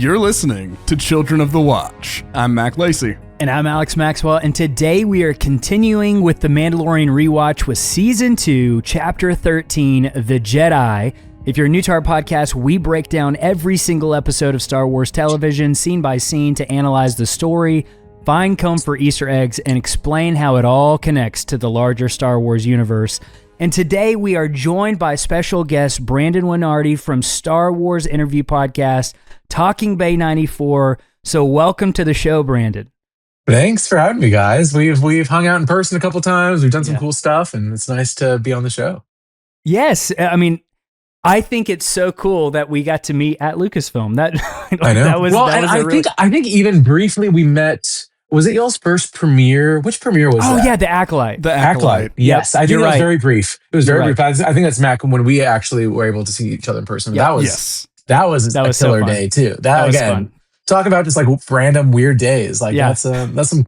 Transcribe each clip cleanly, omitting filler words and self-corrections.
You're listening to Children of the Watch. I'm Mac Lacey. And I'm Alex Maxwell, and today we are continuing with the Mandalorian Rewatch with Season 2, Chapter 13, The Jedi. If you're new to our podcast, we break down every single episode of Star Wars television, scene by scene, to analyze the story, find comb for Easter eggs, and explain how it all connects to the larger Star Wars universe. And today we are joined by special guest Brandon Wainerdi from Star Wars Interview Podcast, Talking Bay 94. So welcome to the show, Brandon. Thanks for having me, guys. We've hung out in person a couple times. We've done some cool stuff, and it's nice to be on the show. Yes, I mean, I think it's so cool that we got to meet at Lucasfilm. I know. I think even briefly we met. Was it y'all's first premiere? Which premiere was that? Oh yeah, the Acolyte. The Acolyte. Yes, I think it was very brief. It was very brief. I think that's Mac when we actually were able to see each other in person. Yeah. That was a killer so day too. That was again. Fun. Talk about just like random weird days. Like that's some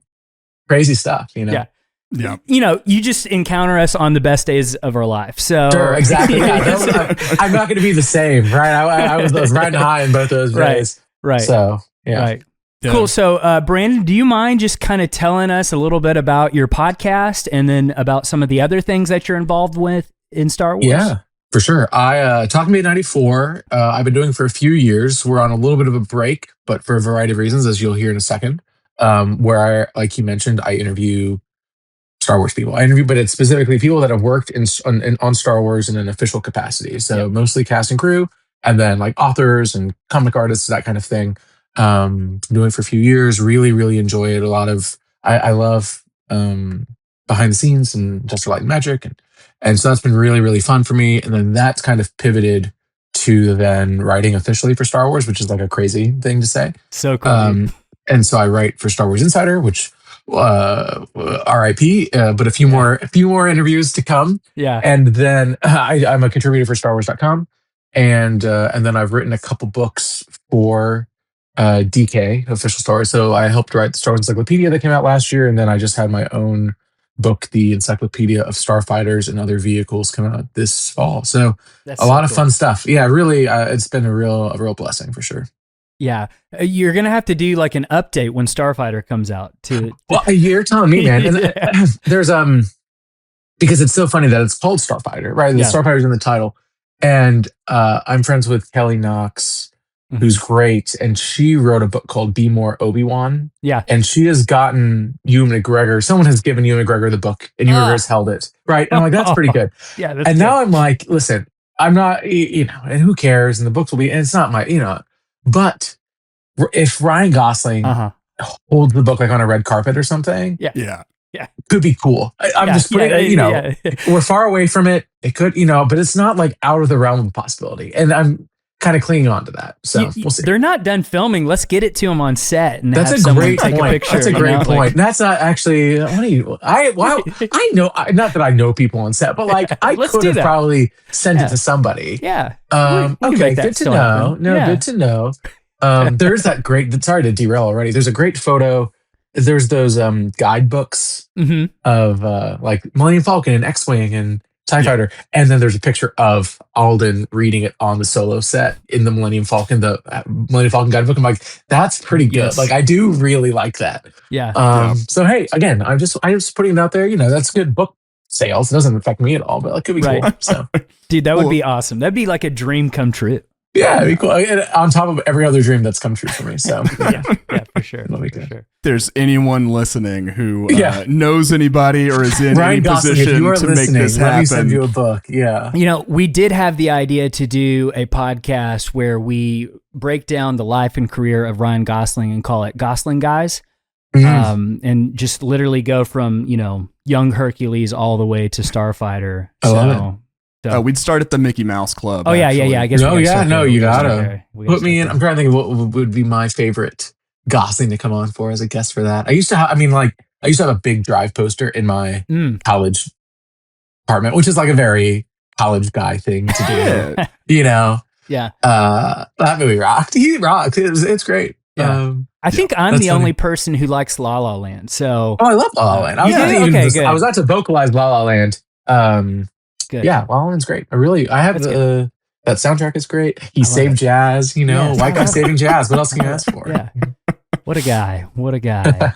crazy stuff, you know? Yeah. Yeah. You know, you just encounter us on the best days of our life. So sure, exactly. Yeah, I'm not going to be the same, right? I was riding high in both those days. Right. So, yeah. Right. Yeah. Cool. So, Brandon, do you mind just kind of telling us a little bit about your podcast and then about some of the other things that you're involved with in Star Wars? Yeah. For sure. I Talking Bay 94, I've been doing for a few years. We're on a little bit of a break, but for a variety of reasons, as you'll hear in a second, where like you mentioned, I interview Star Wars people. But it's specifically people that have worked on Star Wars in an official capacity. So mostly cast and crew, and then like authors and comic artists, that kind of thing. Been doing it for a few years. Really, really enjoy it. I love behind the scenes and Just for Light and Magic, and so that's been really, really fun for me. And then that's kind of pivoted to then writing officially for Star Wars, which is like a crazy thing to say. So cool. And so I write for Star Wars Insider, which RIP, but a few more interviews to come. Yeah. And then I'm a contributor for StarWars.com, and then I've written a couple books for DK, official Star Wars. So I helped write the Star Wars Encyclopedia that came out last year, and then I just had my own book, the Encyclopedia of Starfighters and Other Vehicles, come out this fall. So that's a lot of fun stuff. Yeah, really, it's been a real blessing for sure. Yeah, you're gonna have to do like an update when Starfighter comes out too. Well, you're telling me, man. And there's because it's so funny that it's called Starfighter, right? The Starfighter's in the title, and I'm friends with Kelly Knox, who's great, and she wrote a book called Be More Obi-Wan. Yeah. And she has gotten Ewan McGregor. Someone has given Ewan McGregor the book, and Ewan McGregor has held it. Right. And I'm like, that's pretty good. Yeah. That's and good. Now I'm like, listen, I'm not, and who cares? And the books will be, and it's not my, but if Ryan Gosling holds the book like on a red carpet or something, yeah, could be cool. I'm just putting, we're far away from it. It could, but it's not like out of the realm of possibility. And I'm kind of clinging on to that. So we'll see. They're not done filming. Let's get it to them on set and that's have a someone great take point. a picture. That's a great point. Like, that's not actually. I know. Not that I know people on set, but like I could have probably sent it to somebody. Yeah. Okay. Good to know. Good to know. There's that great. Sorry to derail already. There's a great photo. There's those guidebooks of like Millennium Falcon and X-Wing and TIE Fighter, and then there's a picture of Alden reading it on the Solo set in the Millennium Falcon guidebook. I'm like, that's pretty good. Yes. Like, I do really like that. Yeah. So hey, again, I'm just putting it out there. That's good book sales. It doesn't affect me at all, but it could be cool. So, dude, that would be awesome. That'd be like a dream come true. Yeah, it'd be cool. On top of every other dream that's come true for me. So yeah, for sure. If there's anyone listening who knows anybody or is in Ryan any Gosling, position to make this happen, let me send you a book. Yeah. We did have the idea to do a podcast where we break down the life and career of Ryan Gosling and call it Gosling Guys. And just literally go from, young Hercules all the way to Starfighter. I love it. We'd start at the Mickey Mouse Club. Oh, yeah. I guess. You gotta put me in. I'm trying to think of what would be my favorite Gosling to come on for as a guest for that. I used to have a big Drive poster in my college apartment, which is like a very college guy thing to do. Yeah. That movie rocked. He rocked. It's great. Yeah. I think I'm the only person who likes La La Land. So. Oh, I love La La Land. I was out to vocalize La La Land. Good. Yeah, La La Land's great. I have That soundtrack is great. He saved it. jazz, you know. Yes, why keep saving jazz? What else can you ask for? Yeah. What a guy. What a guy.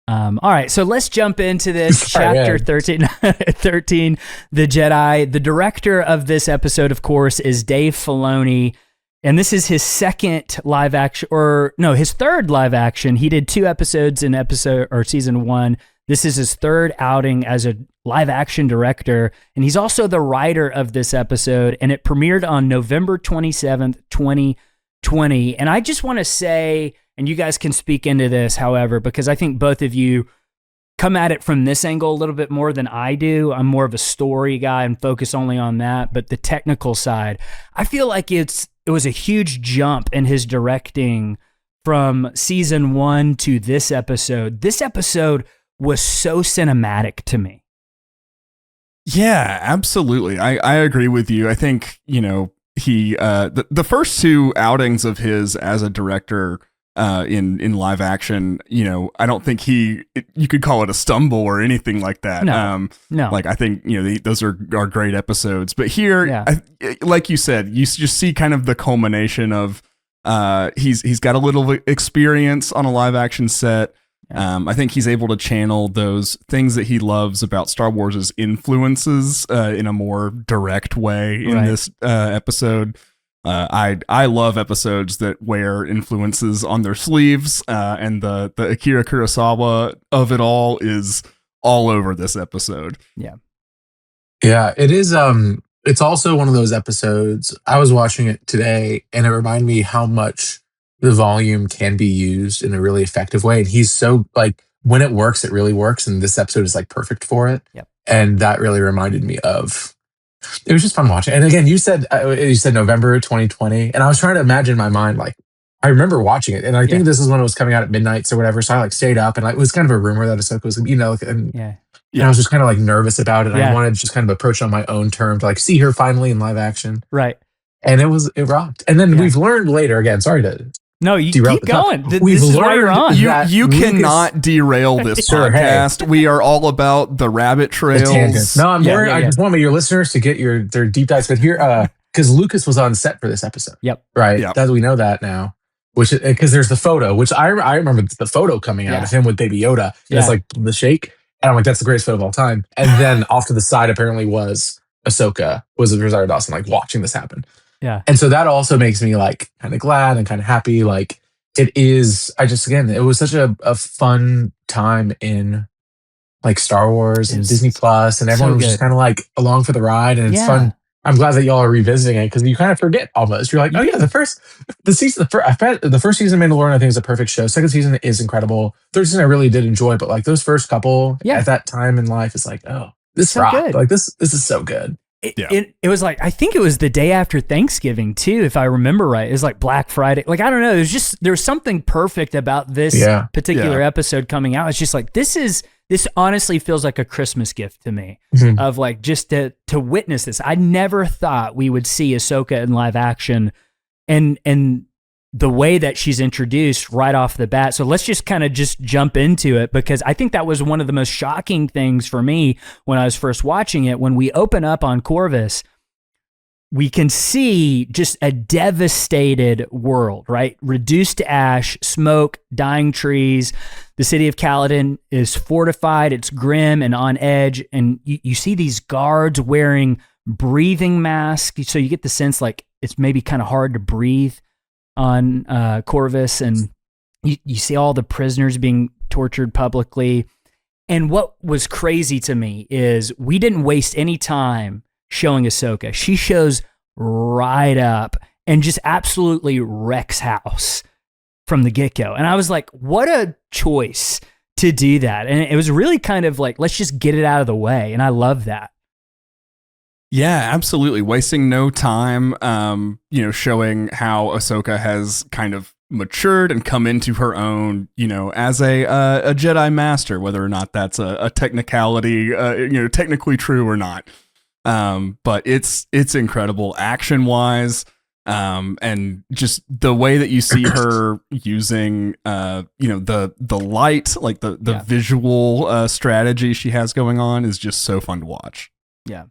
All right, so let's jump into this. Chapter 13, 13, The Jedi. The director of this episode, of course, is Dave Filoni. And this is his second live action, his third live action. He did 2 episodes in season 1. This is his third outing as a live action director. And he's also the writer of this episode. And it premiered on November 27th, 2020. And I just want to say, and you guys can speak into this, however, because I think both of you come at it from this angle a little bit more than I do. I'm more of a story guy and focus only on that. But the technical side, I feel like it was a huge jump in his directing from season 1 to this episode. This episode was so cinematic to me. Yeah, absolutely. I agree with you. I think, he the first 2 outings of his as a director in live action, I don't think you could call it a stumble or anything like that. No. Like, I think, those are great episodes. But here, like you said, you just see kind of the culmination of he's got a little experience on a live action set. I think he's able to channel those things that he loves about Star Wars' influences in a more direct way in this episode. I love episodes that wear influences on their sleeves, and the Akira Kurosawa of it all is all over this episode. Yeah, it is. It's also one of those episodes. I was watching it today, and it reminded me how much the volume can be used in a really effective way. And he's so when it works, it really works. And this episode is perfect for it. Yep. And that really reminded me of. It was just fun watching. And again, you said November 2020, and I was trying to imagine in my mind, I remember watching it, and I think this is when it was coming out at midnight or whatever. So I stayed up, and it was kind of a rumor that Ahsoka was, and I was just kind of nervous about it. I wanted to just kind of approach it on my own terms, see her finally in live action. Right. And it rocked. And then we've learned later, again, sorry to. No, you keep going. This is why you're on. You cannot derail this podcast. We are all about the rabbit trails. No, I'm worried. I just want your listeners to get their deep dives. But here, because Lucas was on set for this episode. Yep. Right. Yep. We know that now. Which because there's the photo, which I remember the photo coming out of him with Baby Yoda. It's the shake, and I'm that's the greatest photo of all time. And then off to the side, apparently was Ahsoka, was Rosario Dawson, watching this happen. Yeah. And so that also makes me kind of glad and kind of happy. It is, it was such a fun time in Star Wars and Disney Plus, and everyone was just kind of along for the ride, and it's fun. I'm glad that y'all are revisiting it, because you kind of forget almost. You're oh yeah, the first season of Mandalorian I think is a perfect show. Second season is incredible. Third season I really did enjoy, but those first couple at that time in life is oh, this so rocked. Good. This is so good. It was I think it was the day after Thanksgiving too, if I remember right. It was Black Friday. I don't know. There's something perfect about this particular episode coming out. It's just this honestly feels like a Christmas gift to me, of just to witness this. I never thought we would see Ahsoka in live action, and the way that she's introduced right off the bat. So let's just kind of jump into it, because I think that was one of the most shocking things for me when I was first watching it. When we open up on Corvus, we can see just a devastated world, right? Reduced to ash, smoke, dying trees. The city of Caladan is fortified. It's grim and on edge. And you see these guards wearing breathing masks. So you get the sense it's maybe kind of hard to breathe on Corvus, and you see all the prisoners being tortured publicly. And what was crazy to me is we didn't waste any time showing Ahsoka. She shows right up and just absolutely wrecks house from the get-go. And I was what a choice to do that. And it was really kind of let's just get it out of the way. And I love that. Yeah, absolutely. Wasting no time, showing how Ahsoka has kind of matured and come into her own, as a Jedi master, whether or not that's a technicality, technically true or not. But it's incredible action wise. And just the way that you see her using, the light, the visual strategy she has going on is just so fun to watch. Yeah.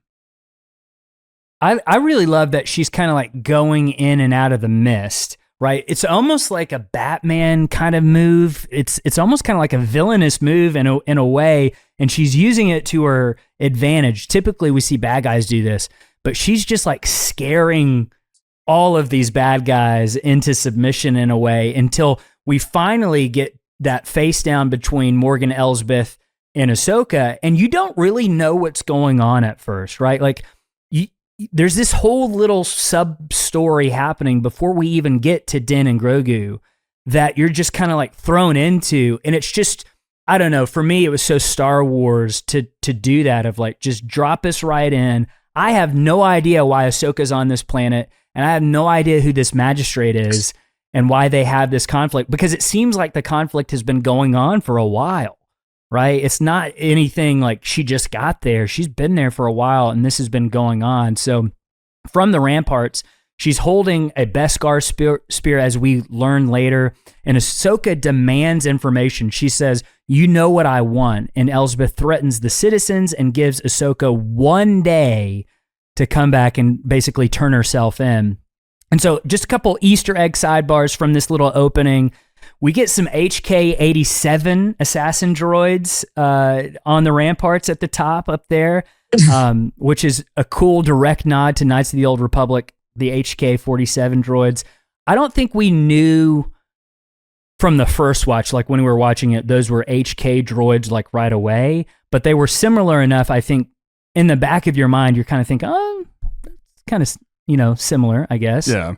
I really love that she's kind of like going in and out of the mist, right? It's almost like a Batman kind of move. It's almost kind of like a villainous move in a way, and she's using it to her advantage. Typically, we see bad guys do this, but she's just like scaring all of these bad guys into submission in a way until we finally get that face down between Morgan Elsbeth and Ahsoka, and you don't really know what's going on at first, right? Like, there's this whole little sub-story happening before we even get to Din and Grogu that you're just kind of like thrown into, and it's just, I don't know, for me, it was so Star Wars to do that, of like, just drop us right in. I have no idea why Ahsoka's on this planet, and I have no idea who this magistrate is and why they have this conflict, because it seems like the conflict has been going on for a while, right? It's not anything like she just got there. She's been there for a while, and this has been going on. So from the ramparts, she's holding a Beskar spear, as we learn later, and Ahsoka demands information. She says, "You know what I want," and Elsbeth threatens the citizens and gives Ahsoka 1 day to come back and basically turn herself in. And so just a couple Easter egg sidebars from this little opening. We get some HK-87 assassin droids on the ramparts at the top up there, which is a cool direct nod to Knights of the Old Republic, the HK-47 droids. I don't think we knew from the first watch, like when we were watching it, those were HK droids like right away, but they were similar enough. I think in the back of your mind, you're kind of thinking, oh, that's kind of, similar, I guess. Yeah.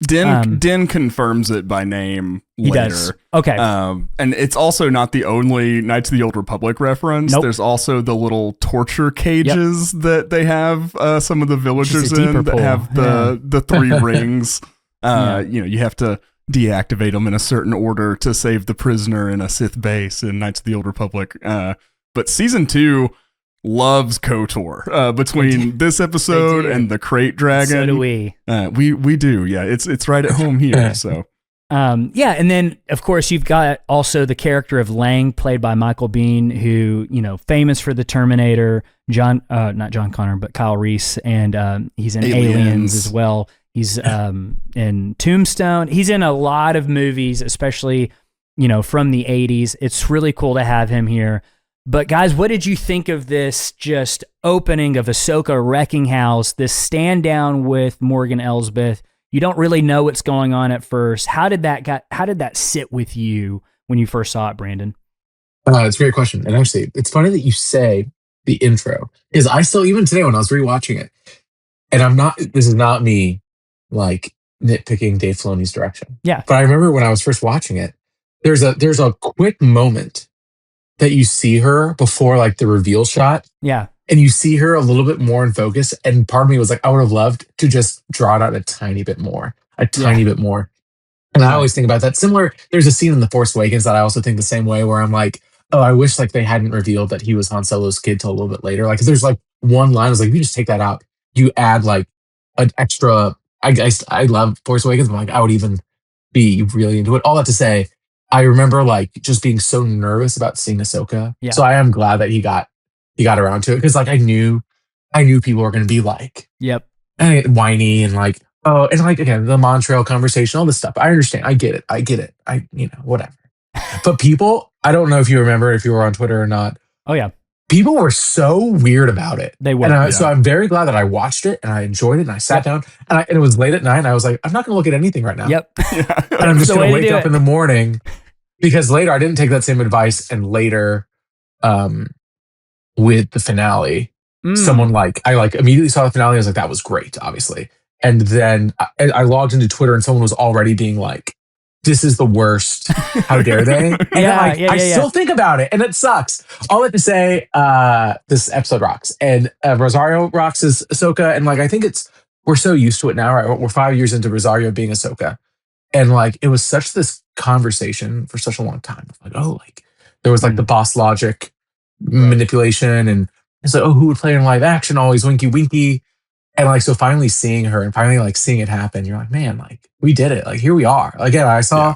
Din confirms it by name later. He does. Okay. And it's also not the only Knights of the Old Republic reference. Nope. There's also the little torture cages that they have some of the villagers in that have the three rings. You have to deactivate them in a certain order to save the prisoner in a Sith base in Knights of the Old Republic. But season 2 loves KOTOR between this episode and the Crate Dragon. So do we. We do. Yeah, it's right at home here. So. And then of course you've got also the character of Lang, played by Michael Biehn, who famous for the Terminator. Not John Connor, but Kyle Reese, and he's in Aliens as well. He's in Tombstone. He's in a lot of movies, especially from the 80s. It's really cool to have him here. But guys, what did you think of this just opening of Ahsoka wrecking house, this stand down with Morgan Elsbeth? You don't really know what's going on at first. How did that sit with you when you first saw it, Brandon? It's a great question. And actually, it's funny that you say the intro, because I still, even today when I was rewatching it, and this is not me like nitpicking Dave Filoni's direction. Yeah. But I remember when I was first watching it, there's a quick moment that you see her before like the reveal shot. Yeah. And you see her a little bit more in focus. And part of me was like, I would have loved to just draw it out a tiny bit more. And I always think about that. Similar, there's a scene in The Force Awakens that I also think the same way, where I'm like, oh, I wish like they hadn't revealed that he was Han Solo's kid till a little bit later. Like, 'cause there's like one line, I was like, if you just take that out, you add like an extra, I love Force Awakens, but like I would even be really into it. All that to say, I remember like just being so nervous about seeing Ahsoka. Yeah. So I am glad that he got around to it, because like I knew people were going to be like, yep, whiny and like, oh, and like again the Montreal conversation, all this stuff. I understand. I get it. Whatever. But people, I don't know if you remember, if you were on Twitter or not. Oh yeah, people were so weird about it. They were. So I'm very glad that I watched it and I enjoyed it and I sat down and it was late at night and I was like, I'm not going to look at anything right now. Yep. And I'm just going to wake up in the morning, because later I didn't take that same advice, and later with the finale, someone I immediately saw the finale. I was like, that was great, obviously. And then I logged into Twitter and someone was already being like, this is the worst. How dare they? And I still think about it and it sucks. All that to say, this episode rocks, and Rosario rocks as Ahsoka. And like, I think we're so used to it now, right? We're 5 years into Rosario being Ahsoka. And like, it was such this conversation for such a long time. Like, oh, like there was like the boss logic manipulation, and it's like, oh, who would play in live action? Always winky winky. And like, so finally seeing her and finally like seeing it happen, you're like, man, like we did it. Like here we are. Again, I saw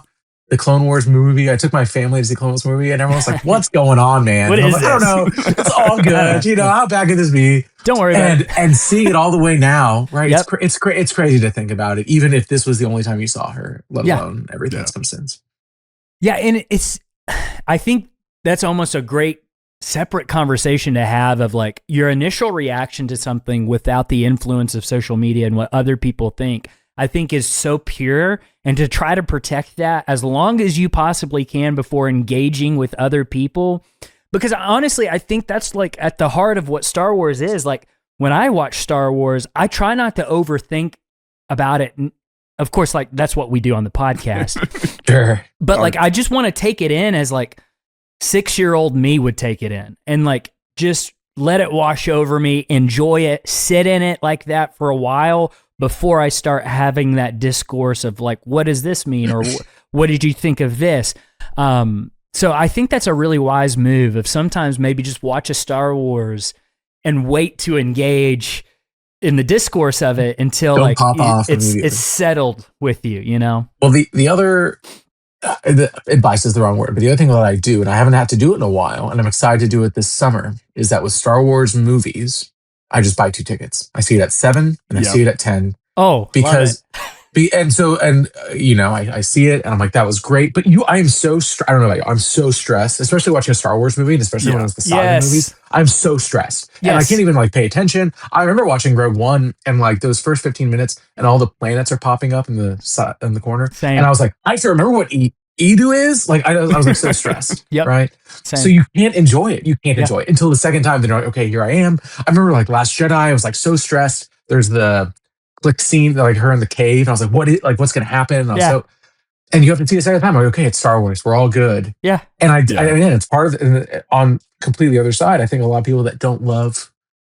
the Clone Wars movie. I took my family to see the Clone Wars movie, and everyone's like, "What's going on, man?" What And I'm is like, I don't know. It's all good. How bad could this be? Don't worry about it. And seeing it all the way now, right? Yep. It's crazy to think about it, even if this was the only time you saw her, let alone everything that's come since. Yeah, and I think that's almost a great separate conversation to have of like your initial reaction to something without the influence of social media and what other people think. I think is so pure, and to try to protect that as long as you possibly can before engaging with other people. Because honestly, I think that's like at the heart of what Star Wars is. Like when I watch Star Wars, I try not to overthink about it. Of course, like that's what we do on the podcast. Sure. But like, I just want to take it in as like 6-year-old me would take it in, and like just let it wash over me, enjoy it, sit in it like that for a while before I start having that discourse of like, what does this mean? Or what did you think of this? So I think that's a really wise move of sometimes maybe just watch a Star Wars and wait to engage in the discourse of it until Don't like pop off it's settled with you, you know? Well, the other advice is the wrong word, but the other thing that I do, and I haven't had to do it in a while, and I'm excited to do it this summer, is that with Star Wars movies, I just buy 2 tickets. I see it at 7 and I see it at 10. Oh, because I see it and I'm like, that was great. But I am so I don't know about you, I'm so stressed, especially watching a Star Wars movie, and especially when it's the saga movies. I'm so stressed. And I can't even like pay attention. I remember watching Rogue One and like those first 15 minutes and all the planets are popping up in the corner. Same. And I was like, I still remember what Edu is. Like I was like so stressed. Right. Same. So you can't enjoy it. You can't enjoy it until the second time. Then you're like, okay, here I am. I remember like Last Jedi, I was like so stressed. There's the click scene, like her in the cave. And I was like, what's going to happen? And and you have to see it a second time. I'm like, okay, it's Star Wars. We're all good. Yeah. And I mean, it's part of it. On completely other side, I think a lot of people that don't love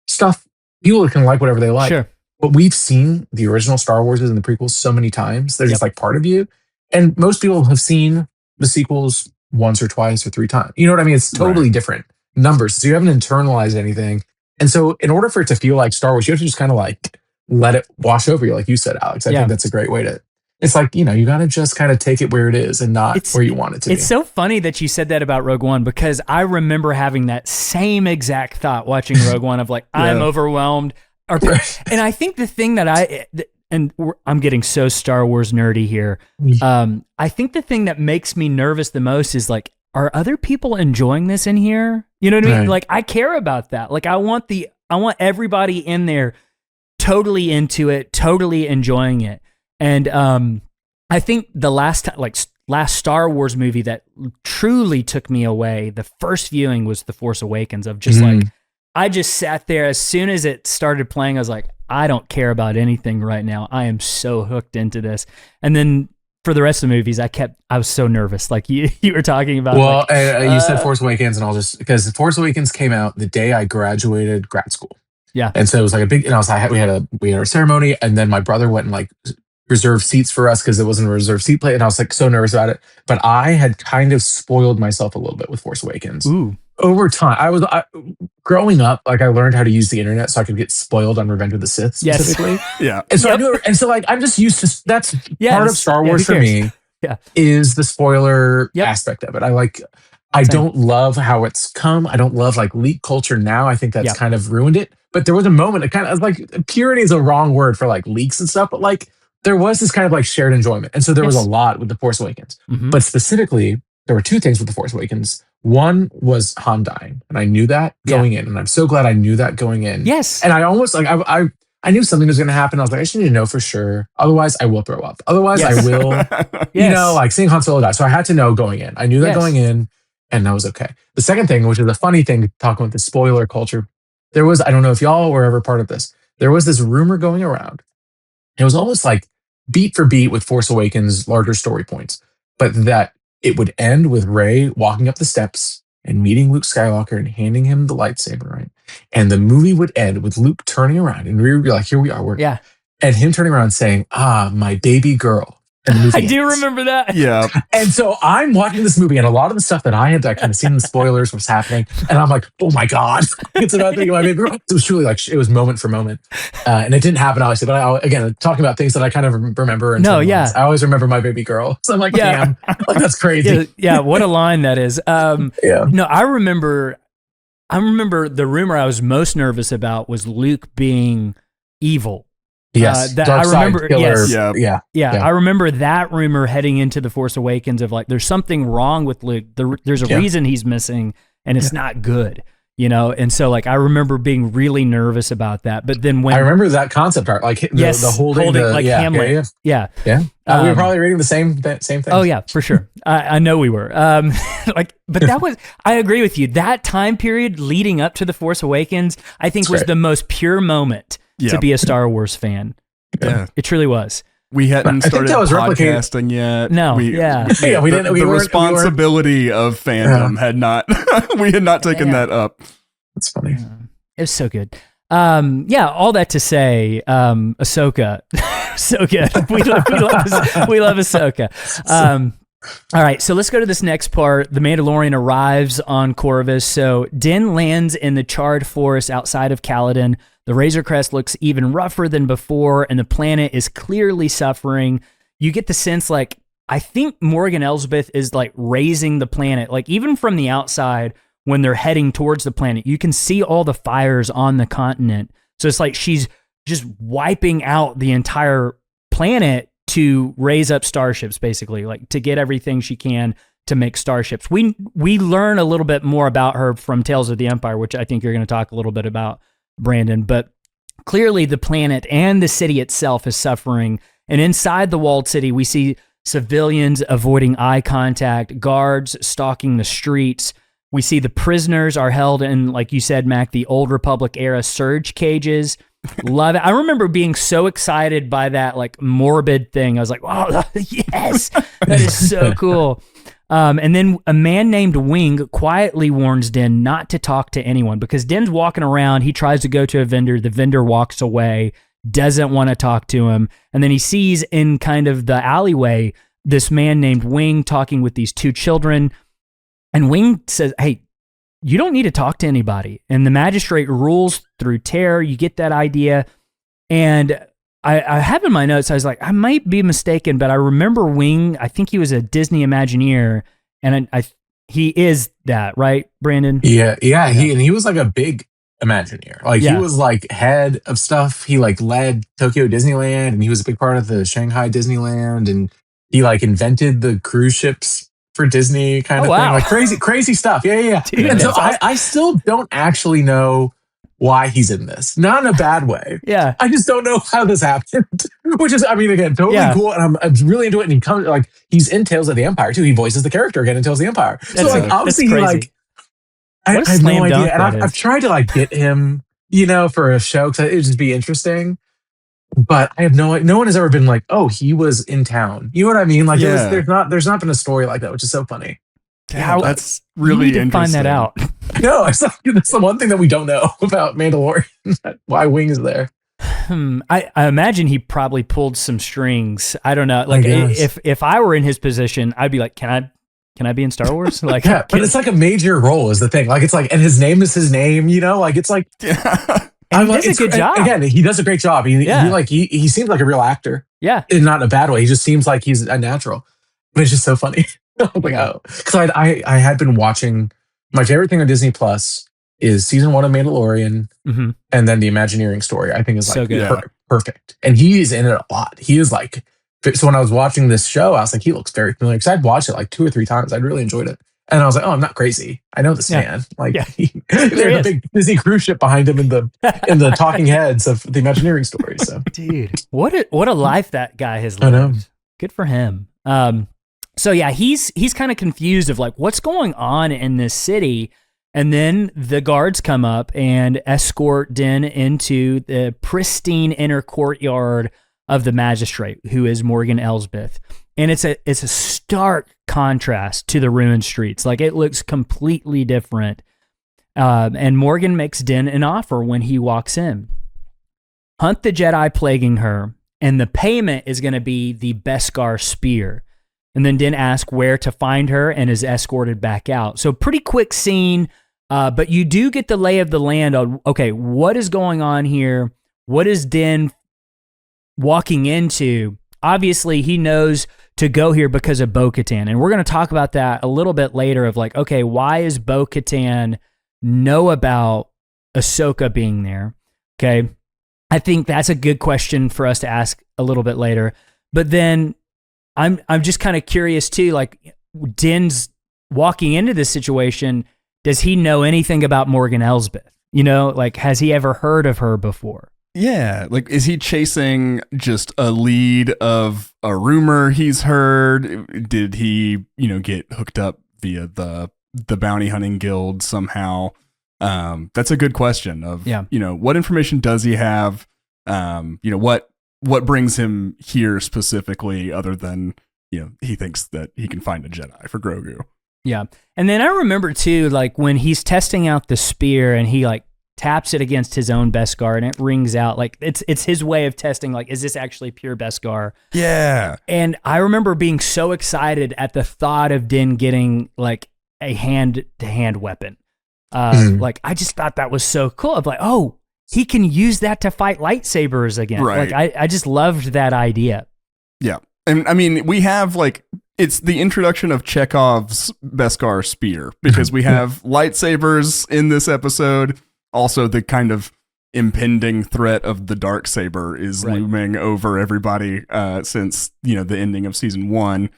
stuff, people can like whatever they like. Sure. But we've seen the original Star Wars and the prequels so many times. They're just like part of you. And most people have seen the sequels once or twice or 3 times. You know what I mean? It's totally different numbers. So you haven't internalized anything. And so in order for it to feel like Star Wars, you have to just kind of like let it wash over you, like you said, Alex. I think that's a great way to. It's like, you got to just kind of take it where it is and not where you want it to be. It's so funny that you said that about Rogue One, because I remember having that same exact thought watching Rogue One of like, I'm overwhelmed. And I think the thing that I'm getting so Star Wars nerdy here. I think the thing that makes me nervous the most is like, are other people enjoying this in here? You know what I mean? Right. Like I care about that. Like I want everybody in there totally into it, totally enjoying it. And I think the last Star Wars movie that truly took me away, the first viewing was The Force Awakens, of just like, I just sat there as soon as it started playing. I was like, I don't care about anything right now. I am so hooked into this. And then for the rest of the movies, I was so nervous. Like you were talking about. Well, you said Force Awakens, and I'll just, because The Force Awakens came out the day I graduated grad school. Yeah. And so it was like a big, and I was like, we had our ceremony, and then my brother went and like reserved seats for us because it wasn't a reserved seat plate. And I was like so nervous about it. But I had kind of spoiled myself a little bit with Force Awakens. Ooh. Over time, growing up, like I learned how to use the internet so I could get spoiled on Revenge of the Sith specifically. And so I knew it, and so like I'm just used to that's part of Star Wars for me. Is the spoiler aspect of it. I don't love how it's come. I don't love like leak culture now. I think that's kind of ruined it. But there was a moment, it kind of like purity is a wrong word for like leaks and stuff, but like there was this kind of like shared enjoyment. And so there was a lot with The Force Awakens. But specifically, there were 2 things with The Force Awakens. One was Han dying, and I knew that going in, and I'm so glad I knew that going in. Yes. And I almost like I knew something was going to happen. I was like, I just need to know for sure. Otherwise, I will throw up. Otherwise, I will, like seeing Han Solo die. So I had to know going in. I knew that going in, and that was okay. The second thing, which is a funny thing, talking about the spoiler culture, there was, I don't know if y'all were ever part of this. There was this rumor going around. It was almost like beat for beat with Force Awakens' larger story points, but that it would end with Rey walking up the steps and meeting Luke Skywalker and handing him the lightsaber, right? And the movie would end with Luke turning around, and we would be like, here we are. And him turning around saying, my baby girl. And the movie I do ends. remember that. Yeah. And so I'm watching this movie, and a lot of the stuff that I had kind of seen in the spoilers was happening, and I'm like, oh my god, it's about thinking my baby girl. It was truly like it was moment for moment, and it didn't happen obviously. But again, talking about things that I kind of remember. And I always remember my baby girl. So I'm like, damn, like that's crazy. Yeah, what a line that is. Yeah. No, I remember the rumor I was most nervous about was Luke being evil. Yes, I remember. Killer. Yes, yeah. I remember that rumor heading into The Force Awakens of like, there's something wrong with Luke. There's a reason he's missing, and it's not good, you know. And so, like, I remember being really nervous about that. But then when I remember that concept art, like the holding like Hamlet, yeah. We were probably reading the same thing. Oh yeah, for sure. I know we were. But that was. I agree with you. That time period leading up to The Force Awakens, I think was the most pure moment to be a Star Wars fan. Yeah, it truly was. We hadn't started podcasting yet. No, we didn't. The responsibility of fandom had not. We had not taken that up. That's funny. It was so good. All that to say, Ahsoka, so good. We love Ahsoka. All right, so let's go to this next part. The Mandalorian arrives on Corvus. So Din lands in the charred forest outside of Caladan. The Razor Crest looks even rougher than before, and the planet is clearly suffering. You get the sense, like, I think Morgan Elsbeth is, like, raising the planet. Like, even from the outside, when they're heading towards the planet, you can see all the fires on the continent. So it's like she's just wiping out the entire planet to raise up starships, basically, like, to get everything she can to make starships. We learn a little bit more about her from Tales of the Empire, which I think you're going to talk a little bit about, Brandon, but clearly the planet and the city itself is suffering. And inside the walled city, we see civilians avoiding eye contact, guards stalking the streets. We see the prisoners are held in, like you said, Mac, the old Republic era surge cages. Love it. I remember being so excited by that, like, morbid thing. I was like, oh, yes, that is so cool. And then a man named Wing quietly warns Din not to talk to anyone because Din's walking around. He tries to go to a vendor. The vendor walks away, doesn't want to talk to him. And then he sees in kind of the alleyway this man named Wing talking with these two children. And Wing says, hey, you don't need to talk to anybody. And the magistrate rules through terror. You get that idea. And I have in my notes, I was like, I might be mistaken, but I remember Wing, I think he was a Disney Imagineer, and he is that, right, Brandon? Yeah. He was like a big Imagineer. Like he was like head of stuff. He like led Tokyo Disneyland, and he was a big part of the Shanghai Disneyland, and he like invented the cruise ships for Disney kind of thing. Like crazy stuff. Yeah. Dude, and so I still don't actually know why he's in this. Not in a bad way. Yeah. I just don't know how this happened. Which is, I mean, again, totally cool. And I'm really into it. And he comes, like, he's in Tales of the Empire too. He voices the character again in Tales of the Empire. So like, obviously he like, I have no idea. And I've tried to like get him, you know, for a show because it would just be interesting. But I have no one has ever been like, oh, he was in town. You know what I mean? Like there's not been a story like that, which is so funny. Yeah, that's really interesting. Find that out. No, that's the one thing that we don't know about Mandalorian. Why Wing is there. I imagine he probably pulled some strings. I don't know. Like if I were in his position, I'd be like, can I be in Star Wars? Like, yeah, but it's like a major role is the thing. Like it's like, and his name is his name. You know, like it's like. He does a good job. Again, he does a great job. He seems like a real actor. Yeah, and not in a bad way. He just seems like he's a natural. But it's just so funny. Because I had been watching. My favorite thing on Disney Plus is season 1 of Mandalorian, and then the Imagineering story. I think is like so good. Perfect, and he's in it a lot. He is like. So when I was watching this show, I was like, he looks very familiar because I'd watched it like 2 or 3 times. I'd really enjoyed it. And I was like, oh, I'm not crazy. I know this man. Like there's a big Disney cruise ship behind him in the talking heads of the Imagineering story. So dude, what a life that guy has lived. I know. Good for him. So yeah, he's kind of confused of like what's going on in this city. And then the guards come up and escort Din into the pristine inner courtyard of the magistrate, who is Morgan Elsbeth. And it's a stark contrast to the ruined streets. Like it looks completely different. And Morgan makes Din an offer when he walks in. Hunt the Jedi plaguing her and the payment is going to be the Beskar spear. And then Din asks where to find her and is escorted back out. So pretty quick scene, but you do get the lay of the land on, okay, what is going on here? What is Din walking into? Obviously, he knows to go here because of Bo-Katan. And we're going to talk about that a little bit later of like, okay, why is Bo-Katan know about Ahsoka being there? Okay. I think that's a good question for us to ask a little bit later. But then I'm just kind of curious too, like Din's walking into this situation. Does he know anything about Morgan Elsbeth? You know, like, has he ever heard of her before? Yeah, like, is he chasing just a lead of a rumor he's heard? Did he, get hooked up via the bounty hunting guild somehow? That's a good question of, what information does he have? What brings him here specifically other than, he thinks that he can find a Jedi for Grogu. Yeah. And then I remember too, like when he's testing out the spear and he like taps it against his own Beskar and it rings out, like it's his way of testing, like, is this actually pure Beskar? Yeah. And I remember being so excited at the thought of Din getting like a hand-to-hand weapon. Like, I just thought that was so cool of like, oh, he can use that to fight lightsabers again. Right. Like, I just loved that idea. Yeah. And I mean, we have like, it's the introduction of Chekhov's Beskar spear because we have lightsabers in this episode. Also, the kind of impending threat of the Darksaber is looming over everybody since, the ending of season 1.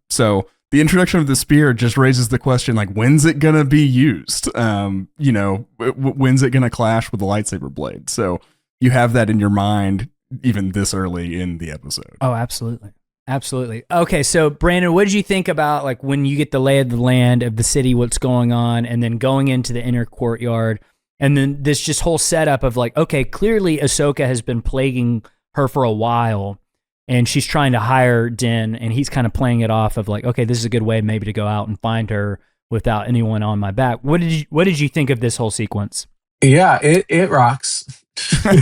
So the introduction of the spear just raises the question, like, when's it going to be used? When's it going to clash with the lightsaber blade? So you have that in your mind even this early in the episode. Oh, absolutely. Absolutely. Okay, so Brandon, what did you think about like when you get the lay of the land of the city, what's going on, and then going into the inner courtyard, and then this just whole setup of like, okay, clearly Ahsoka has been plaguing her for a while, and she's trying to hire Din, and he's kind of playing it off of like, okay, this is a good way maybe to go out and find her without anyone on my back. What did you think of this whole sequence? Yeah, it rocks. I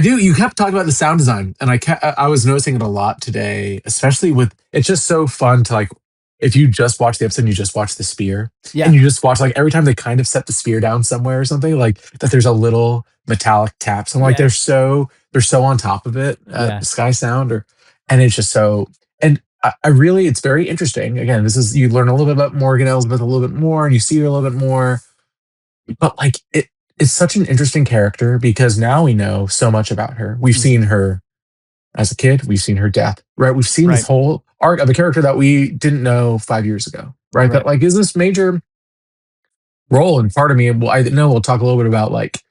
do. You kept talking about the sound design, and I was noticing it a lot today, especially with, it's just so fun to like, if you just watch the episode and you just watch the spear, and you just watch like every time they kind of set the spear down somewhere or something, like that there's a little metallic taps, and like they're so on top of it, sky sound, and it's just so, and I really, it's very interesting. Again, this is, you learn a little bit about Morgan Elsbeth a little bit more, and you see her a little bit more, but like it's such an interesting character because now we know so much about her. We've seen her as a kid. We've seen her death, right? We've seen this whole arc of a character that we didn't know 5 years ago, right? That like is this major role. And part of me, I know we'll talk a little bit about like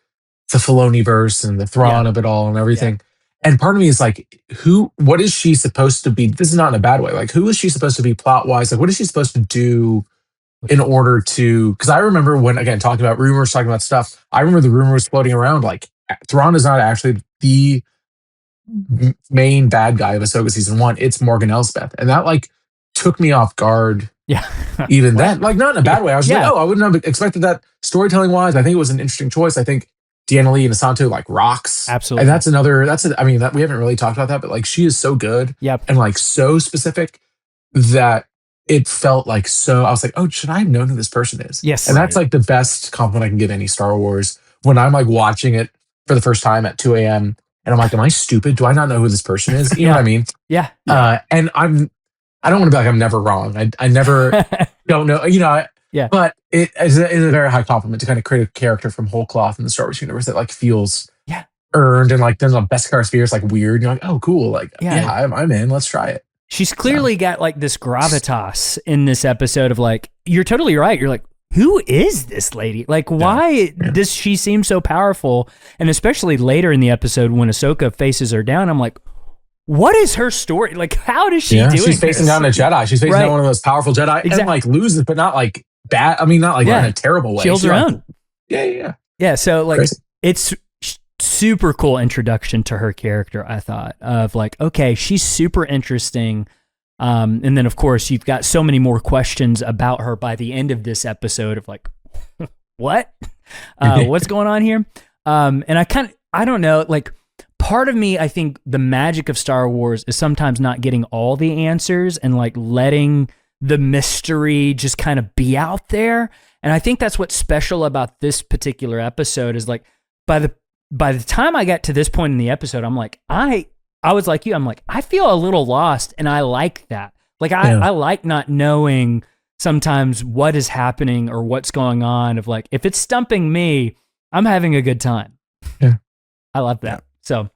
the Filoni verse and the Thrawn of it all and everything. Yeah. And part of me is like, what is she supposed to be? This is not in a bad way. Like, who is she supposed to be plot wise? Like, what is she supposed to do in order to, because I remember when, again, talking about rumors, talking about stuff, I remember the rumors floating around like Thrawn is not actually the main bad guy of Ahsoka season 1. It's Morgan Elsbeth. And that like took me off guard. Yeah. Even then, like not in a bad way. I was like, oh, I wouldn't have expected that storytelling wise. I think it was an interesting choice. I think Deanna Lee and Asanto like rocks. Absolutely. And I mean, that we haven't really talked about that, but like she is so good and like so specific that it felt like so, I was like, oh, should I have known who this person is? Yes. And that's like the best compliment I can give any Star Wars when I'm like watching it for the first time at 2 a.m. and I'm like, am I stupid? Do I not know who this person is? You know what I mean? Yeah. And I don't want to be like, I'm never wrong. I never don't know, but it is a very high compliment to kind of create a character from whole cloth in the Star Wars universe that like feels earned, and like then the Beskar spear is like weird. You're like, oh, cool. Like, I'm in. Let's try it. She's clearly got like this gravitas in this episode of like, you're totally right. You're like, who is this lady? Like, why does she seem so powerful? And especially later in the episode when Ahsoka faces her down, I'm like, what is her story? Like, how does she do it? She's facing down a Jedi. She's facing down one of those powerful Jedi and like loses, but not like bad. I mean, not like in a terrible way. She holds her own. Yeah. So like, it's super cool introduction to her character, I thought, of like, okay, she's super interesting. And then of course you've got so many more questions about her by the end of this episode of like, what? What's going on here? And I don't know, like part of me, I think the magic of Star Wars is sometimes not getting all the answers and like letting the mystery just kind of be out there. And I think that's what's special about this particular episode is like by the time I got to this point in the episode, I'm like, I was like you, I'm like, I feel a little lost, and I like that. Like I like not knowing sometimes what is happening or what's going on. Of like, if it's stumping me, I'm having a good time. Yeah. I love that. So,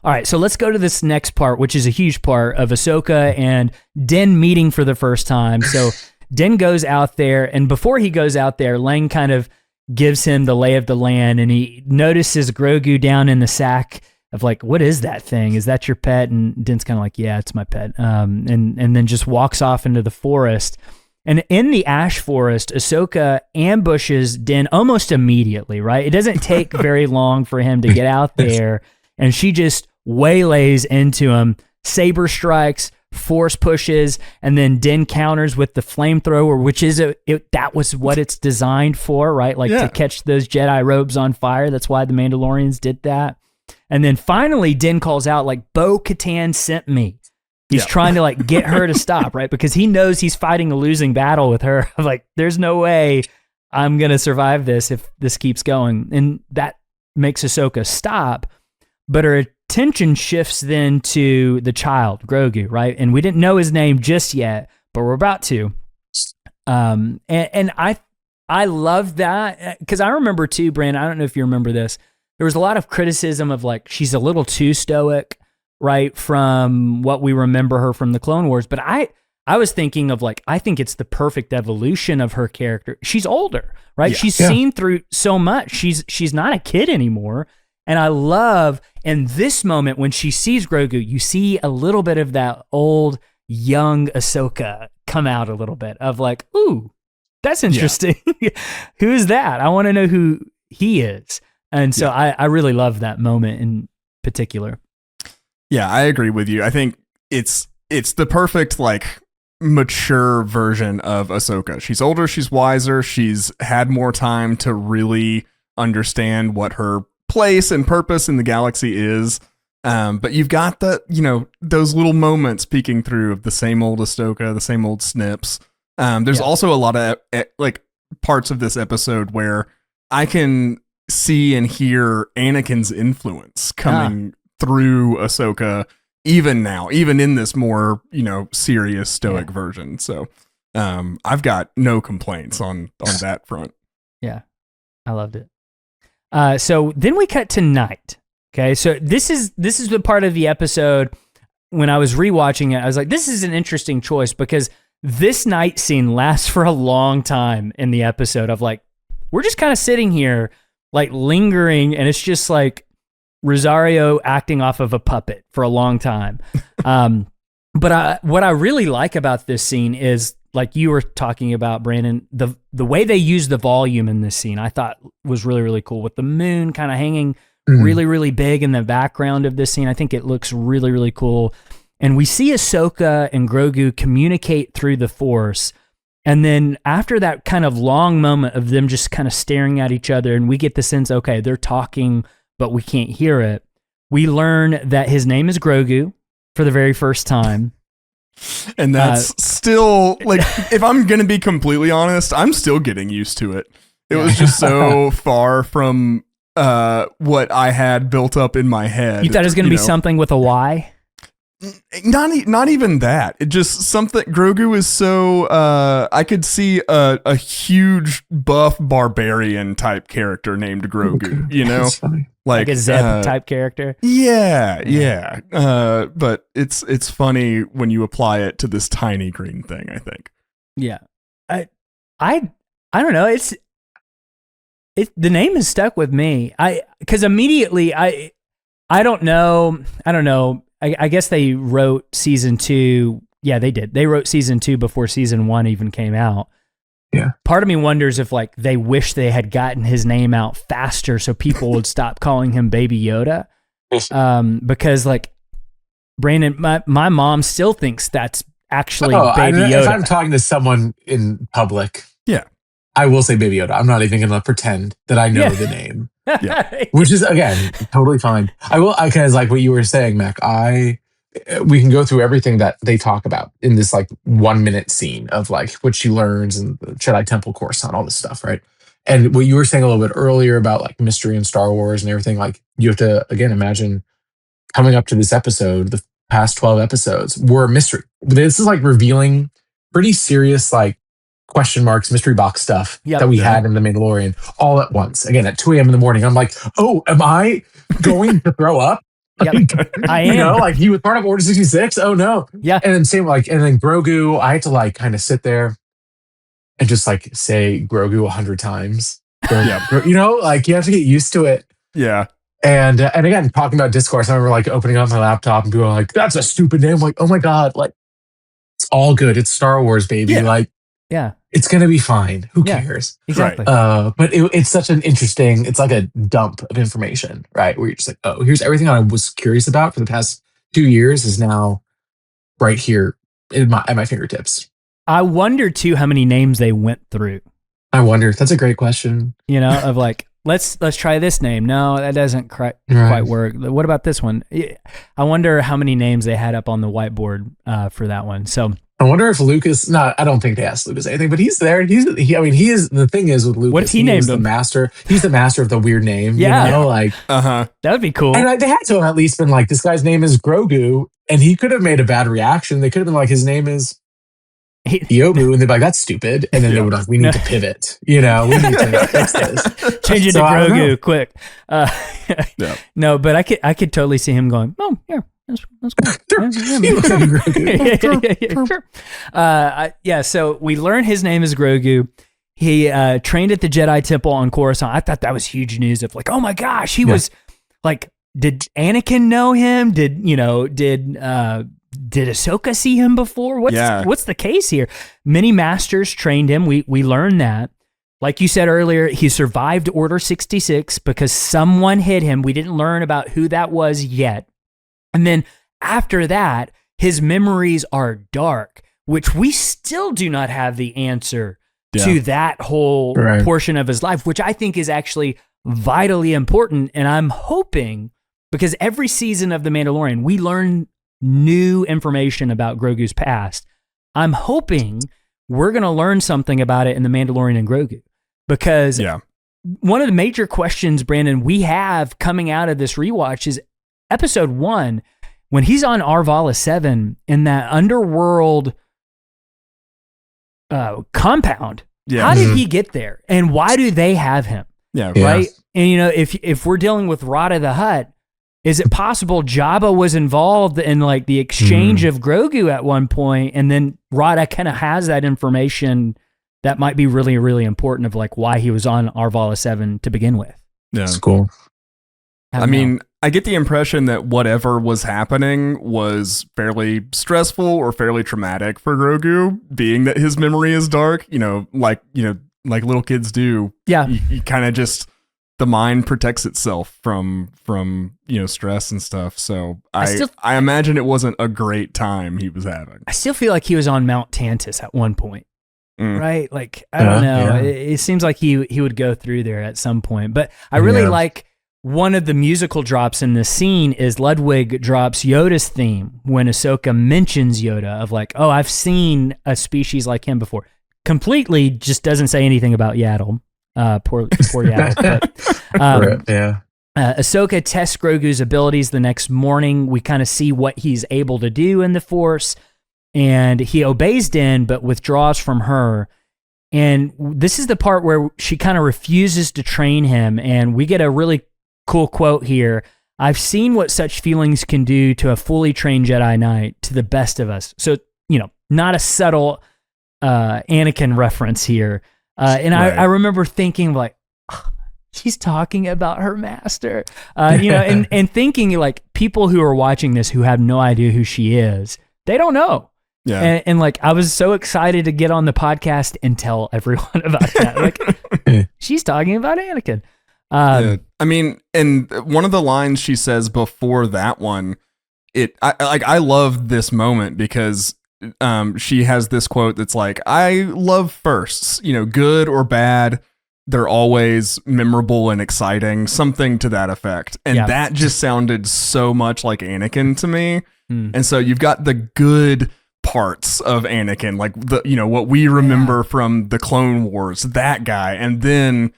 all right, so let's go to this next part, which is a huge part of Ahsoka and Din meeting for the first time. So Din goes out there, and before he goes out there, Lang kind of gives him the lay of the land, and he notices Grogu down in the sack of like, what is that thing? Is that your pet? And Din's kind of like, yeah, it's my pet. And then just walks off into the forest. And in the ash forest, Ahsoka ambushes Din almost immediately, right? It doesn't take very long for him to get out there, and she just waylays into him, saber strikes, force pushes, and then Din counters with the flamethrower, which is that was what it's designed for, right? Like to catch those Jedi robes on fire. That's why the Mandalorians did that. And then finally, Din calls out like, Bo-Katan sent me. He's trying to like get her to stop, right? Because he knows he's fighting a losing battle with her. Like, there's no way I'm going to survive this if this keeps going. And that makes Ahsoka stop. But her attention shifts then to the child, Grogu, right? And we didn't know his name just yet, but we're about to. And I love that because I remember too, Brandon, I don't know if you remember this. There was a lot of criticism of like, she's a little too stoic, right? From what we remember her from the Clone Wars. But I was thinking of like, I think it's the perfect evolution of her character. She's older, right? She's seen through so much. She's not a kid anymore. And I love in this moment when she sees Grogu, you see a little bit of that old, young Ahsoka come out a little bit of like, ooh, that's interesting. Yeah. Who is that? I want to know who he is. And so I really love that moment in particular. Yeah, I agree with you. I think it's the perfect like mature version of Ahsoka. She's older, she's wiser, she's had more time to really understand what her place and purpose in the galaxy is. But you've got those little moments peeking through of the same old Ahsoka, the same old snips. There's also a lot of like parts of this episode where I can see and hear Anakin's influence coming through Ahsoka, even now, even in this more, serious stoic version. So I've got no complaints on that front. Yeah, I loved it. So then we cut to night. Okay, so this is the part of the episode when I was rewatching it, I was like, this is an interesting choice because this night scene lasts for a long time in the episode of like, we're just kind of sitting here like lingering, and it's just like Rosario acting off of a puppet for a long time. But what I really like about this scene is, like you were talking about, Brandon, the way they use the volume in this scene, I thought was really, really cool, with the moon kind of hanging really, really big in the background of this scene. I think it looks really, really cool. And we see Ahsoka and Grogu communicate through the Force. And then after that kind of long moment of them just kind of staring at each other, and we get the sense, okay, they're talking, but we can't hear it. We learn that his name is Grogu for the very first time. And that's still, like, if I'm going to be completely honest, I'm still getting used to it. It was just so far from what I had built up in my head. You thought it was going to be something with a Y? Not even that. It just something. Grogu is so. I could see a huge buff barbarian type character named Grogu. You know, like a Zeb type character. Yeah. But it's funny when you apply it to this tiny green thing, I think. Yeah, I don't know. The name has stuck with me. Because immediately I don't know. I guess they wrote season 2. Yeah, they did. They wrote season 2 before season 1 even came out. Yeah. Part of me wonders if like they wish they had gotten his name out faster so people would stop calling him Baby Yoda. Because like Brandon, my mom still thinks that's actually Baby Yoda. If I'm talking to someone in public, yeah, I will say Baby Yoda. I'm not even going to pretend that I know the name. Which is, again, totally fine. I kind of like what you were saying, Mac. We can go through everything that they talk about in this like 1 minute scene of like what she learns and the Jedi Temple course on all this stuff, right? And what you were saying a little bit earlier about like mystery and Star Wars and everything, like you have to again imagine coming up to this episode, the past 12 episodes were a mystery. This is like revealing pretty serious like question marks, mystery box stuff that we had in The Mandalorian all at once. Again, at 2 a.m. in the morning, I'm like, oh, am I going to throw up? Yep. I am. You know, like he was part of Order 66. Oh no. Yeah. And then and then Grogu, I had to like kind of sit there and just like say Grogu 100 times. You know, like you have to get used to it. Yeah. And again, talking about discourse, I remember like opening up my laptop and people were like, that's a stupid name. I'm like, oh my God, like it's all good. It's Star Wars, baby. Yeah. Like, it's going to be fine. Who cares? Exactly. But it's such an interesting, it's like a dump of information, right? Where you're just like, oh, here's everything I was curious about for the past 2 years is now right here at my fingertips. I wonder too how many names they went through. I wonder. That's a great question. You know, of like, let's try this name. No, that doesn't quite work. What about this one? I wonder how many names they had up on the whiteboard for that one. So I wonder if Lucas. No, I don't think they asked Lucas anything, but he's there. He is. The thing is with Lucas, what if he named him? The master. He's the master of the weird name. Yeah, you know, like that would be cool. And they had to have at least been like, this guy's name is Grogu, and he could have made a bad reaction. They could have been like, his name is Yobu, and they'd be like, that's stupid. And then they would like, we need to pivot. You know, we need to fix this. Change it to Grogu, quick. No, but I could totally see him going, oh, yeah. That's cool. Sure. So we learn his name is Grogu. He trained at the Jedi Temple on Coruscant. I thought that was huge news of like, oh my gosh, he was like, did Anakin know him? Did Ahsoka see him before? What's the case here? Many masters trained him. We learned that. Like you said earlier, he survived Order 66 because someone hid him. We didn't learn about who that was yet. And then after that, his memories are dark, which we still do not have the answer to that whole portion of his life, which I think is actually vitally important. And I'm hoping, because every season of The Mandalorian, we learn new information about Grogu's past. I'm hoping we're going to learn something about it in The Mandalorian and Grogu, because one of the major questions, Brandon, we have coming out of this rewatch is Episode 1, when he's on Arvala 7 in that underworld compound. How did he get there, and why do they have him? Right. And you know, if we're dealing with Rada the Hutt, is it possible Jabba was involved in like the exchange of Grogu at one point, and then Rada kind of has that information that might be really, really important of like why he was on Arvala 7 to begin with? Yeah, that's cool. I mean, I get the impression that whatever was happening was fairly stressful or fairly traumatic for Grogu, being that his memory is dark, like little kids do. Yeah. You kind of just, the mind protects itself from stress and stuff. So I imagine it wasn't a great time he was having. I still feel like he was on Mount Tantus at one point. Right? Like, I don't know. Yeah. It seems like he would go through there at some point, but I really like one of the musical drops in this scene is Ludwig drops Yoda's theme when Ahsoka mentions Yoda of like, oh, I've seen a species like him before. Completely just doesn't say anything about Yaddle. Poor Yaddle. But, Ahsoka tests Grogu's abilities the next morning. We kind of see what he's able to do in the Force, and he obeys Din but withdraws from her. And this is the part where she kind of refuses to train him, and we get a really cool quote here. I've seen what such feelings can do to a fully trained Jedi Knight, to the best of us. So, not a subtle Anakin reference here. And I remember thinking like, oh, she's talking about her master, and thinking like people who are watching this who have no idea who she is, they don't know. Yeah. And like, I was so excited to get on the podcast and tell everyone about that. Like, she's talking about Anakin. I mean, and one of the lines she says before that one, I love this moment because she has this quote that's like, I love firsts, good or bad, they're always memorable and exciting, something to that effect. And that just sounded so much like Anakin to me. And so you've got the good parts of Anakin, like what we remember from the Clone Wars, that guy. And then,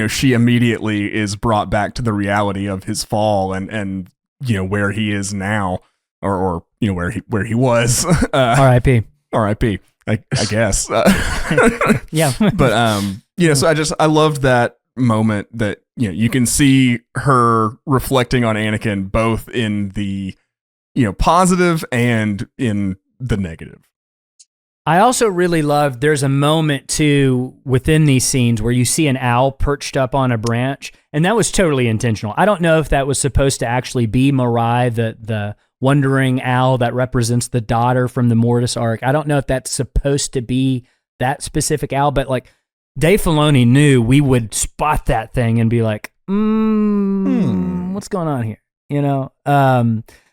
she immediately is brought back to the reality of his fall and where he is now, or where he was. R.I.P. R.I.P. I guess. Yeah. But so I loved that moment that you can see her reflecting on Anakin both in the positive and in the negative. I also really loved, there's a moment too within these scenes where you see an owl perched up on a branch, and that was totally intentional. I don't know if that was supposed to actually be Mirai, the wandering owl that represents the daughter from the Mortis arc. I don't know if that's supposed to be that specific owl, but like Dave Filoni knew we would spot that thing and be like, what's going on here?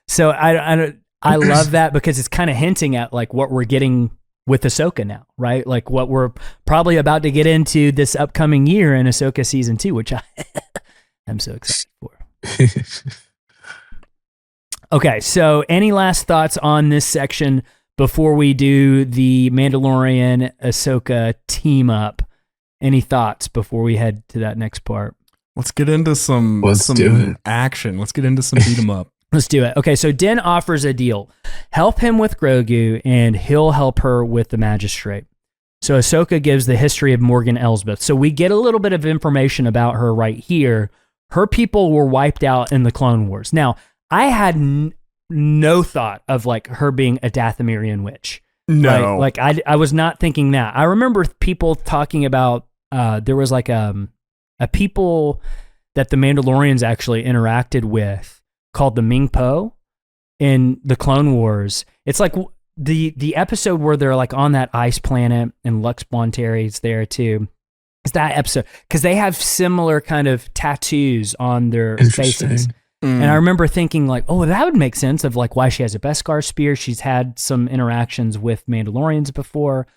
So I love that because it's kind of hinting at like what we're getting with Ahsoka now, right? Like what we're probably about to get into this upcoming year in Ahsoka season 2, which I'm so excited for. Okay, so any last thoughts on this section before we do the Mandalorian Ahsoka team up? Any thoughts before we head to that next part? Let's get into some action. Let's get into some beat 'em up. Let's do it. Okay, so Din offers a deal. Help him with Grogu, and he'll help her with the magistrate. So Ahsoka gives the history of Morgan Elsbeth. So we get a little bit of information about her right here. Her people were wiped out in the Clone Wars. Now, I had no thought of like her being a Dathomirian witch. No. Like I was not thinking that. I remember people talking about there was like a people that the Mandalorians actually interacted with called the Ming-Po in the Clone Wars. It's like the episode where they're like on that ice planet and Lux Bontari's there too. It's that episode because they have similar kind of tattoos on their faces. And I remember thinking like, oh, that would make sense of like why she has a Beskar spear. She's had some interactions with Mandalorians before.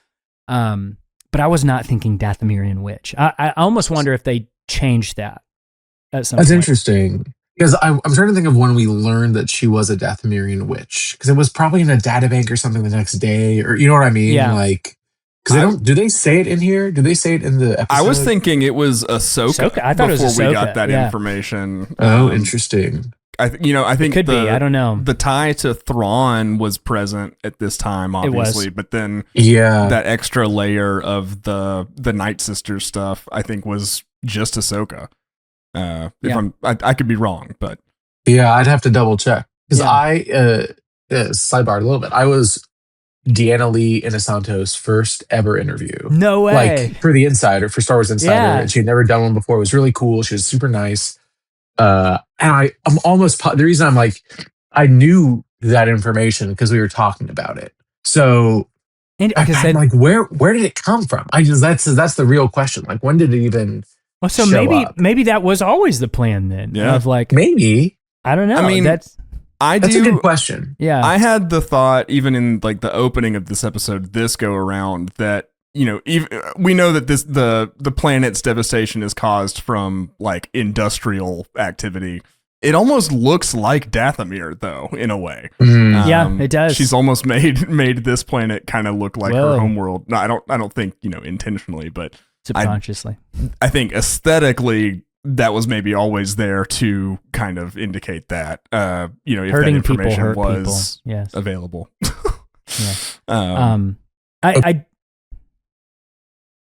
But I was not thinking Dathomirian witch. I almost wonder if they changed that at some point. That's interesting. Because I'm trying to think of when we learned that she was a Dathomirian witch. Because it was probably in a databank or something the next day, or you know what I mean? Yeah. Like, because do they say it in here? Do they say it in the episode? I was thinking it was Ahsoka. I thought it was before Ahsoka. we got that information. Oh, interesting. I think it could be. I don't know. The tie to Thrawn was present at this time, obviously, but then that extra layer of the Night Sisters stuff, I think, was just Ahsoka. I could be wrong, but I'd have to double check because I sidebarred a little bit. I was Deanna Lee Inosanto's first ever interview. No way! Like for the Insider, for Star Wars Insider, and she had never done one before. It was really cool. She was super nice. And I'm almost the reason I'm like I knew that information because we were talking about it. So I'm like, where did it come from? That's the real question. Like, when did it even? Well, so maybe that was always the plan then. Yeah. Of like maybe. I don't know. I mean, that's a good question. Yeah. I had the thought even in like the opening of this episode, this go around, that we know that the planet's devastation is caused from like industrial activity. It almost looks like Dathomir, though, in a way. Yeah, it does. She's almost made this planet kind of look like her homeworld. No, I don't think intentionally, but subconsciously. I think aesthetically that was maybe always there to kind of indicate that if hurting that information people was available.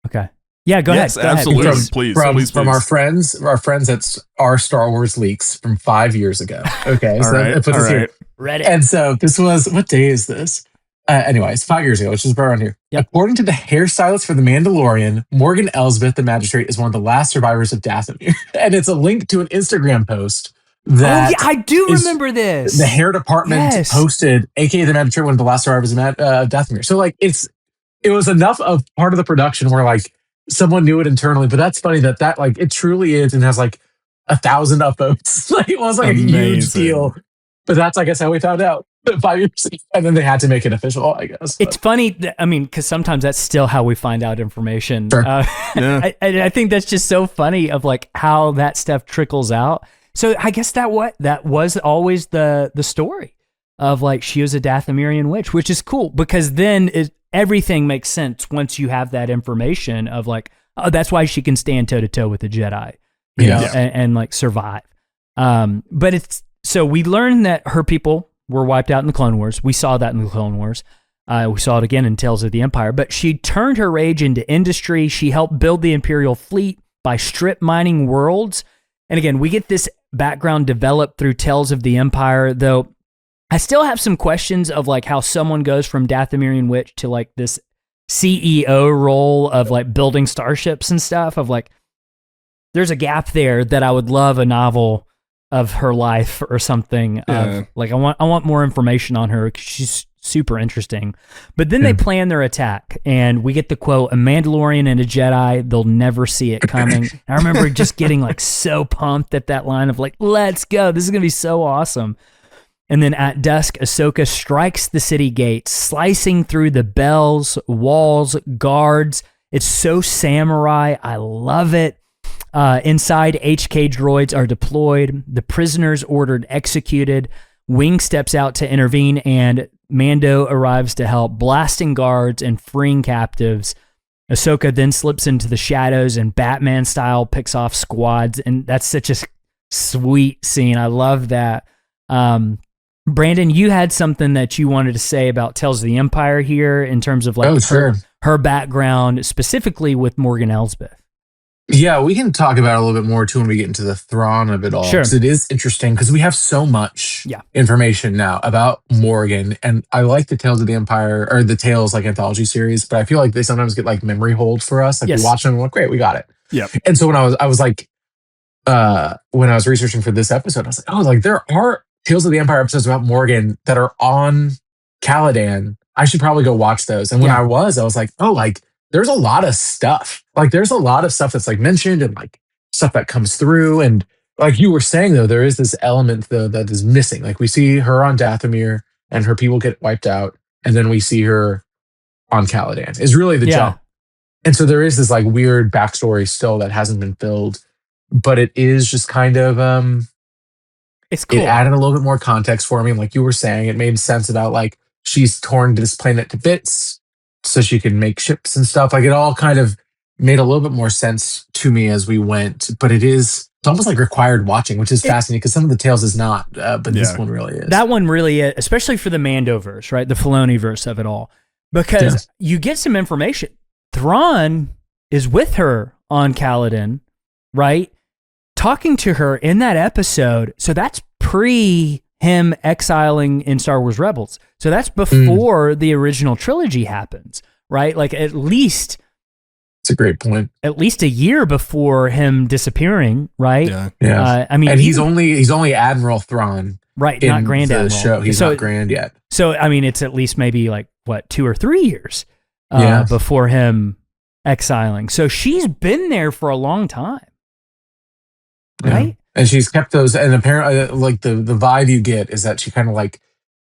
Okay. Yeah, go ahead. Absolutely. Go ahead. Please. From our friends at our Star Wars leaks from 5 years ago. Okay. So it puts us here. Reddit. And so this was, what day is this? Anyways, 5 years ago, which is right around here. Yep. According to the hairstylist for The Mandalorian, Morgan Elsbeth, the magistrate, is one of the last survivors of Dathomir. And it's a link to an Instagram post that I do remember this. The hair department posted, aka the magistrate, one of the last survivors of Dathomir. So like it was enough of part of the production where like someone knew it internally, but that's funny that like it truly is and has like 1,000 upvotes. Like it was like a huge deal. But that's, I guess, how we found out. 5 years, and then they had to make it official, I guess. It's funny, because sometimes that's still how we find out information. Sure. Yeah. I think that's just so funny of like how that stuff trickles out. So I guess that was always the story of like she was a Dathomirian witch, which is cool because then everything makes sense once you have that information of like, oh, that's why she can stand toe to toe with the Jedi, you know, and like survive. But so we learned that her people were wiped out in the Clone Wars. We saw that in the Clone Wars. We saw it again in Tales of the Empire. But she turned her rage into industry. She helped build the Imperial fleet by strip mining worlds. And again, we get this background developed through Tales of the Empire, though I still have some questions of like how someone goes from Dathomirian witch to like this CEO role of like building starships and stuff. Of like, there's a gap there that I would love a novel of her life or something. Of like, I want more information on her because she's super interesting. But then they plan their attack, and we get the quote, "A Mandalorian and a Jedi, they'll never see it coming." And I remember just getting like so pumped at that line of like, let's go, this is gonna be so awesome. And then at dusk, Ahsoka strikes the city gates, slicing through the bells, walls, guards. It's so samurai. I love it. Inside, HK droids are deployed. The prisoners ordered executed. Wing steps out to intervene, and Mando arrives to help, blasting guards and freeing captives. Ahsoka then slips into the shadows and Batman style picks off squads, and that's such a sweet scene. I love that. Brandon, you had something that you wanted to say about Tales of the Empire here in terms of like her background, specifically with Morgan Elsbeth. Yeah, we can talk about it a little bit more too when we get into the Thrawn of it all. Sure. Because it is interesting because we have so much information now about Morgan. And I like the Tales of the Empire or the Tales like anthology series, but I feel like they sometimes get like memory hold for us. Like we watch them and we're like, great, we got it. Yeah. And so when I was like, when I was researching for this episode, I was like, oh, like there are Tales of the Empire episodes about Morgan that are on Caladan. I should probably go watch those. And when I was like, oh, like, there's a lot of stuff. Like there's a lot of stuff that's like mentioned and like stuff that comes through. And like you were saying, though, there is this element though that is missing. Like we see her on Dathomir and her people get wiped out. And then we see her on Caladan is really the jump. And so there is this like weird backstory still that hasn't been filled, but it is just kind of, it's cool. It added a little bit more context for me. And like you were saying, it made sense about like she's torn this planet to bits so she can make ships and stuff. Like it all kind of made a little bit more sense to me as we went, but it's almost like required watching, which is fascinating because some of the tales is not, but this one really is. That one really is, especially for the Mandoverse, right? The Filoni-verse of it all, because you get some information. Thrawn is with her on Caladan, right? Talking to her in that episode. So that's pre him exiling in Star Wars Rebels. So that's before the original trilogy happens, right? Like at least... It's a great point. At least a year before him disappearing, right? Yeah. I mean... And he's only Admiral Thrawn. Right, not Grand Admiral. Show. He's not Grand yet. So, I mean, it's at least maybe like, 2 or 3 years before him exiling. So she's been there for a long time, right? And she's kept those, and apparently, like the vibe you get is that she kind of like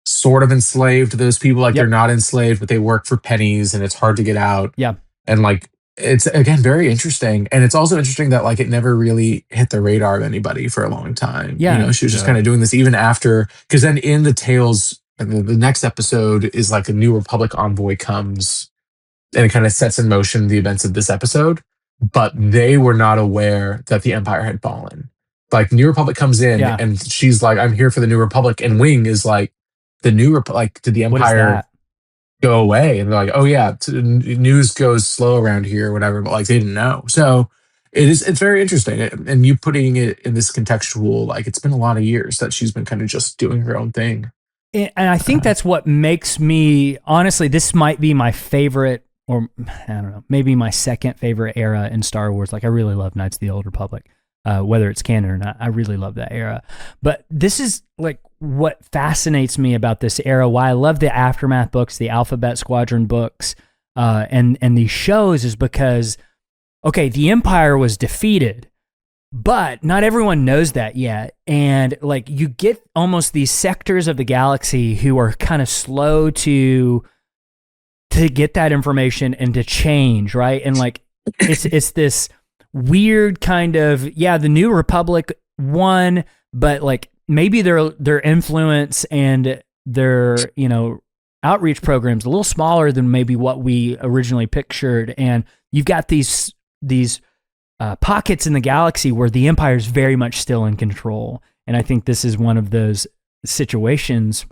sort of enslaved those people. Like they're not enslaved, but they work for pennies, and it's hard to get out. Yeah, and like it's again very interesting, and it's also interesting that like it never really hit the radar of anybody for a long time. Yeah, you know, she was just kind of doing this even after, because then in the Tales, the next episode is like a New Republic envoy comes, and it kind of sets in motion the events of this episode. But they were not aware that the Empire had fallen. Like New Republic comes in and she's like, I'm here for the New Republic. And Wing is like, the New Republic, like, did the Empire go away? And they're like, oh yeah, news goes slow around here or whatever. But like they didn't know. So it's very interesting. And you putting it in this contextual, like it's been a lot of years that she's been kind of just doing her own thing. And I think that's what makes me, honestly, this might be my favorite, or I don't know, maybe my second favorite era in Star Wars. Like I really love Knights of the Old Republic. Whether it's canon or not, I really love that era. But this is like what fascinates me about this era, why I love the Aftermath books, the Alphabet Squadron books, and these shows is because, okay, the Empire was defeated, But not everyone knows that yet. And like you get almost these sectors of the galaxy who are kind of slow to get that information and to change, right? And like it's this weird kind of, the New Republic won, but like maybe their influence and their, outreach programs a little smaller than maybe what we originally pictured. And you've got these pockets in the galaxy where the Empire is very much still in control. And I think this is one of those situations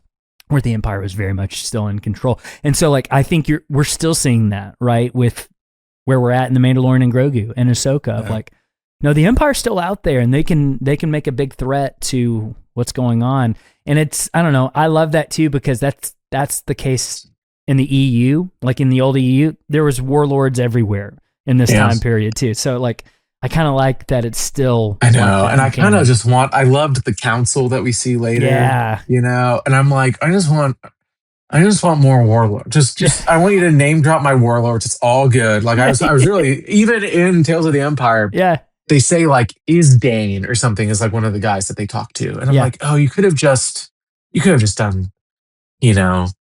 where the Empire was very much still in control. And so like, I think we're still seeing that, right? With where we're at in the Mandalorian and Grogu and Ahsoka of like, no, the Empire's still out there and they can make a big threat to what's going on. And it's, I don't know, I love that too, because that's the case in the EU. Like in the old EU, there was warlords everywhere in this time period too. So like, I kind of like that it's still. I know, and I kind of just I loved the council that we see later. Yeah, and I'm like, I just want more warlords. Just I want you to name drop my warlords. It's all good. Like I was really, even in Tales of the Empire. Yeah, they say like is Dane or something is like one of the guys that they talk to, and I'm like, oh, you could have just done,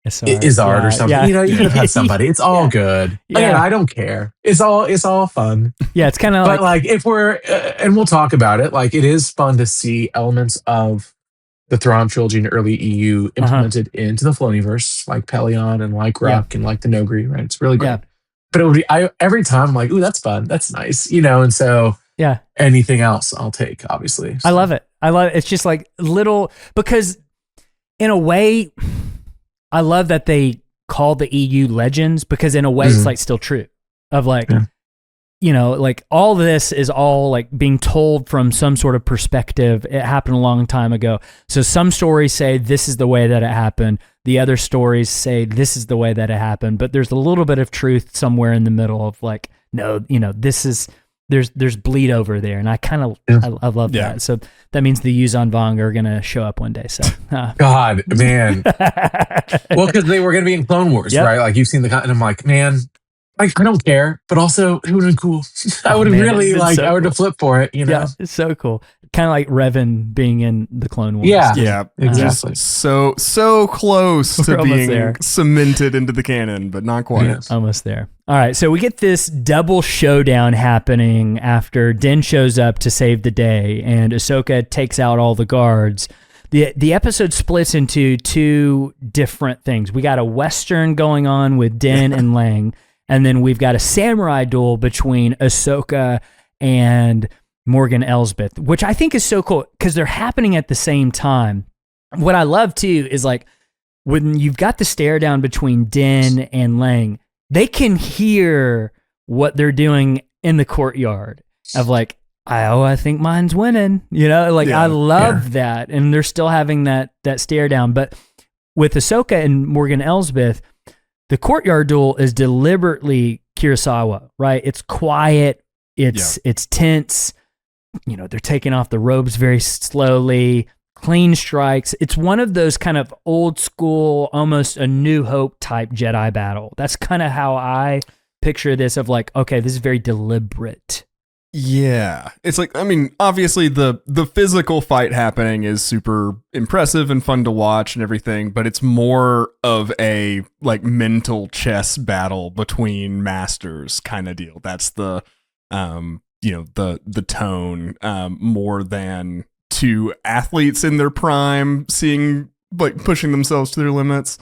Izzard or something. Yeah. You could have had somebody. It's all good. Again, I don't care. It's all fun. Yeah, it's kind of but like if we're and we'll talk about it. Like it is fun to see elements of the Thrawn trilogy and early EU implemented into the Filoniverse, like Pelion and like Ruck and like the Nogri. Right, it's really great. Yeah. But it would be every time I'm like, ooh, that's fun. That's nice. And so anything else I'll take. Obviously, so. I love it. It's just like little because in a way. I love that they call the EU legends because in a way it's like still true of like, like all this is all like being told from some sort of perspective. It happened a long time ago. So some stories say this is the way that it happened. The other stories say this is the way that it happened, but there's a little bit of truth somewhere in the middle of like, no, this is, there's bleed over there. And I kind of, I love that. So that means the Yuuzhan Vong are going to show up one day. So God, man. Well, because they were going to be in Clone Wars, right? Like you've seen and I'm like, man, I don't care, but also it would have been cool. I would have really I would have flipped for it, Yeah, it's so cool. Kind of like Revan being in the Clone Wars. Yeah, exactly. So close to being cemented into the canon, but not quite. Yes. Almost there. All right, so we get this double showdown happening after Din shows up to save the day, and Ahsoka takes out all the guards. The episode splits into two different things. We got a Western going on with Din and Lang, and then we've got a samurai duel between Ahsoka and Morgan Elsbeth, which I think is so cool because they're happening at the same time. What I love too is like when you've got the stare down between Din and Lang, they can hear what they're doing in the courtyard of like, I think mine's winning, I love that. And they're still having that stare down. But with Ahsoka and Morgan Elsbeth, the courtyard duel is deliberately Kurosawa, right? It's quiet. It's tense. They're taking off the robes very slowly, clean strikes. It's one of those kind of old school, almost a New Hope type Jedi battle. That's kind of how I picture this of like, okay, this is very deliberate. Yeah. It's like, obviously the physical fight happening is super impressive and fun to watch and everything, but it's more of a like mental chess battle between masters kind of deal. That's the the tone more than two athletes in their prime seeing like pushing themselves to their limits.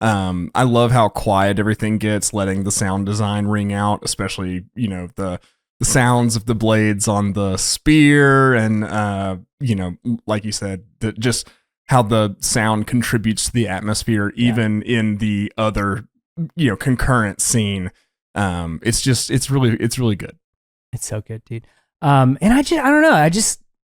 I love how quiet everything gets, letting the sound design ring out, especially the sounds of the blades on the spear and like you said, just how the sound contributes to the atmosphere even in the other concurrent scene. It's really good. It's so good, dude. And I don't know.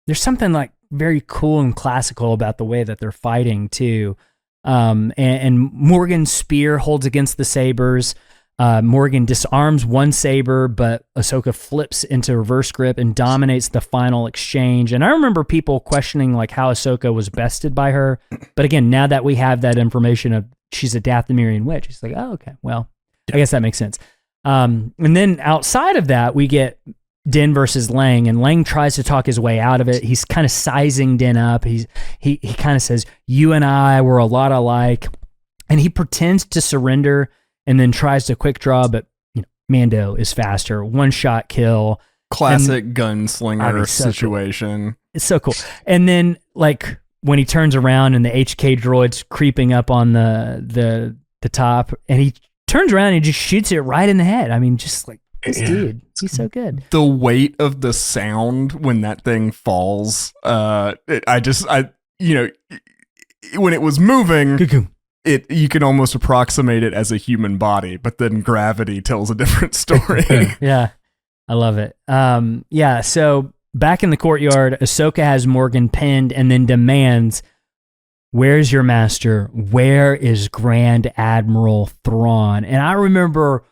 There's something like very cool and classical about the way that they're fighting too. And Morgan's spear holds against the sabers. Morgan disarms one saber, but Ahsoka flips into reverse grip and dominates the final exchange. And I remember people questioning like how Ahsoka was bested by her. But again, now that we have that information of she's a Dathomirian witch, it's like, oh, okay, well, I guess that makes sense. And then outside of that, we get Din versus Lang, and Lang tries to talk his way out of it. He's kind of sizing Din up. He kind of says, "You and I were a lot alike," and he pretends to surrender and then tries to quick draw, but Mando is faster. One shot kill. Classic gunslinger situation. Cool. It's so cool. And then like when he turns around and the HK droid's creeping up on the top, and he turns around and just shoots it right in the head. I mean, just like this dude, he's so good. The weight of the sound when that thing falls, when it was moving, you can almost approximate it as a human body, but then gravity tells a different story. Yeah, I love it. So back in the courtyard, Ahsoka has Morgan pinned and then demands, "Where's your master? Where is Grand Admiral Thrawn?" And I remember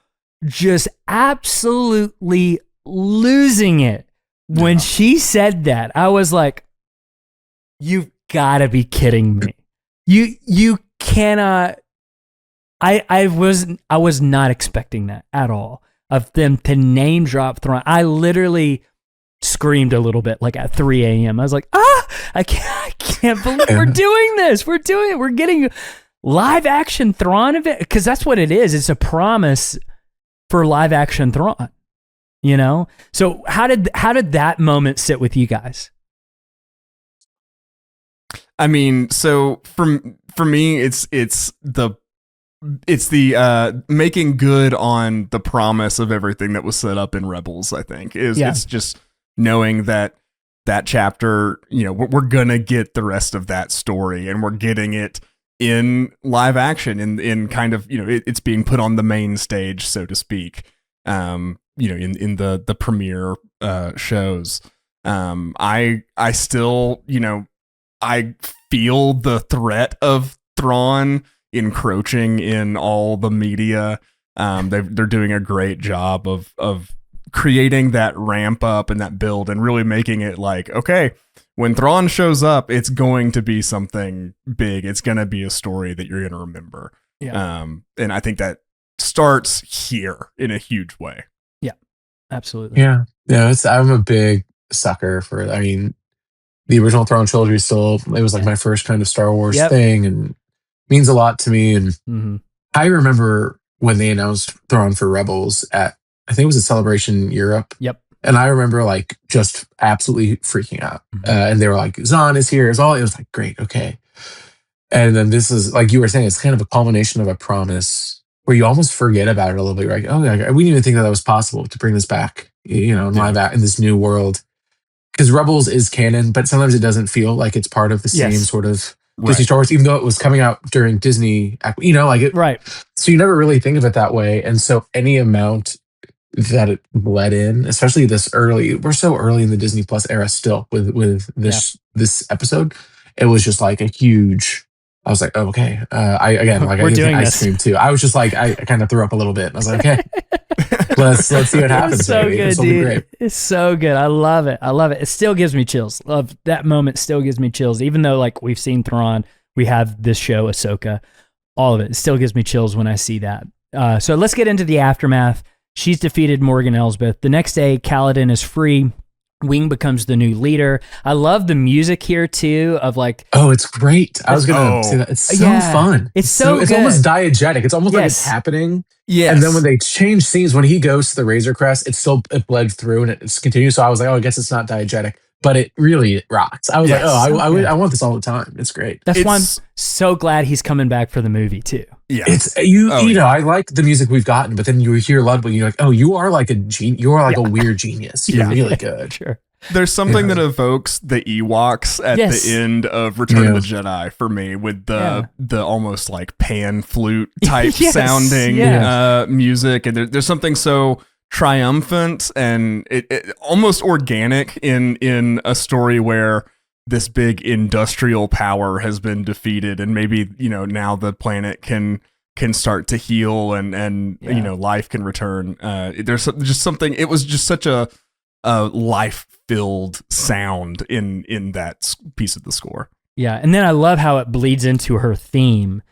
just absolutely losing it when she said that. I was like, "You've got to be kidding me! You cannot." I was not expecting that at all, of them to name drop Thrawn. I literally screamed a little bit, like at 3 a.m. I was like, I can't believe we're doing this. We're doing it. We're getting live action Thrawn event, because that's what it is. It's a promise for live action Thrawn, So how did that moment sit with you guys? I mean, so for me, it's the making good on the promise of everything that was set up in Rebels. I think it's just knowing that chapter, we're gonna get the rest of that story, and we're getting it in live action, in kind of, it's being put on the main stage, so to speak. In the premiere shows. I still, I feel the threat of Thrawn encroaching in all the media. They're doing a great job of creating that ramp up and that build, and really making it like, okay, when Thrawn shows up, it's going to be something big. It's going to be a story that you're going to remember. Yeah. And I think that starts here in a huge way. Yeah, absolutely. Yeah. I'm a big sucker for, the original Thrawn trilogy it was like my first kind of Star Wars thing, and means a lot to me. And I remember when they announced Thrawn for Rebels at, I think it was a Celebration Europe. Yep. And I remember like just absolutely freaking out. And they were like, "Zahn is here." It was like, great. Okay. And then this is, like you were saying, it's kind of a culmination of a promise where you almost forget about it a little bit. You're like, oh, we didn't even think that was possible to bring this back, in live in this new world. Because Rebels is canon, but sometimes it doesn't feel like it's part of the same sort of Disney Star Wars, even though it was coming out during Disney, Right. So you never really think of it that way. And so any amount that it bled in, especially this early, we're so early in the Disney Plus era still with this episode, it was just like a huge, I was like, oh, okay. I get ice cream too. I was just like, I kind of threw up a little bit. I was like, okay, let's see what happens. It's so good, dude. It's so good. I love it. It still gives me chills. Love that moment. Still gives me chills. Even though like we've seen Thrawn, we have this show, Ahsoka, all of it. It still gives me chills when I see that. So let's get into the aftermath. She's defeated Morgan Elsbeth. The next day, Kaladin is free. Wing becomes the new leader. I love the music here too, of like, oh, it's great. I was gonna say that. It's so fun. It's so good. It's almost diegetic. It's almost like it's happening. Yes. And then when they change scenes, when he goes to the Razor Crest, it bled through and it's continues. So I was like, oh, I guess it's not diegetic, but it really rocks. I was like, oh, I want this all the time. It's great. That's why I'm so glad he's coming back for the movie too. Yeah. It's I like the music we've gotten, but then you hear Ludwig, you're like, oh, you are like a you are like a weird genius. You're really good. Sure. There's something that evokes the Ewoks at the end of Return of the Jedi for me, with the almost like pan flute type sounding music, and there's something so triumphant and it almost organic in a story where this big industrial power has been defeated, and maybe now the planet can start to heal and life can return. There's just something. It was just such a life-filled sound in that piece of the score. Yeah, and then I love how it bleeds into her theme,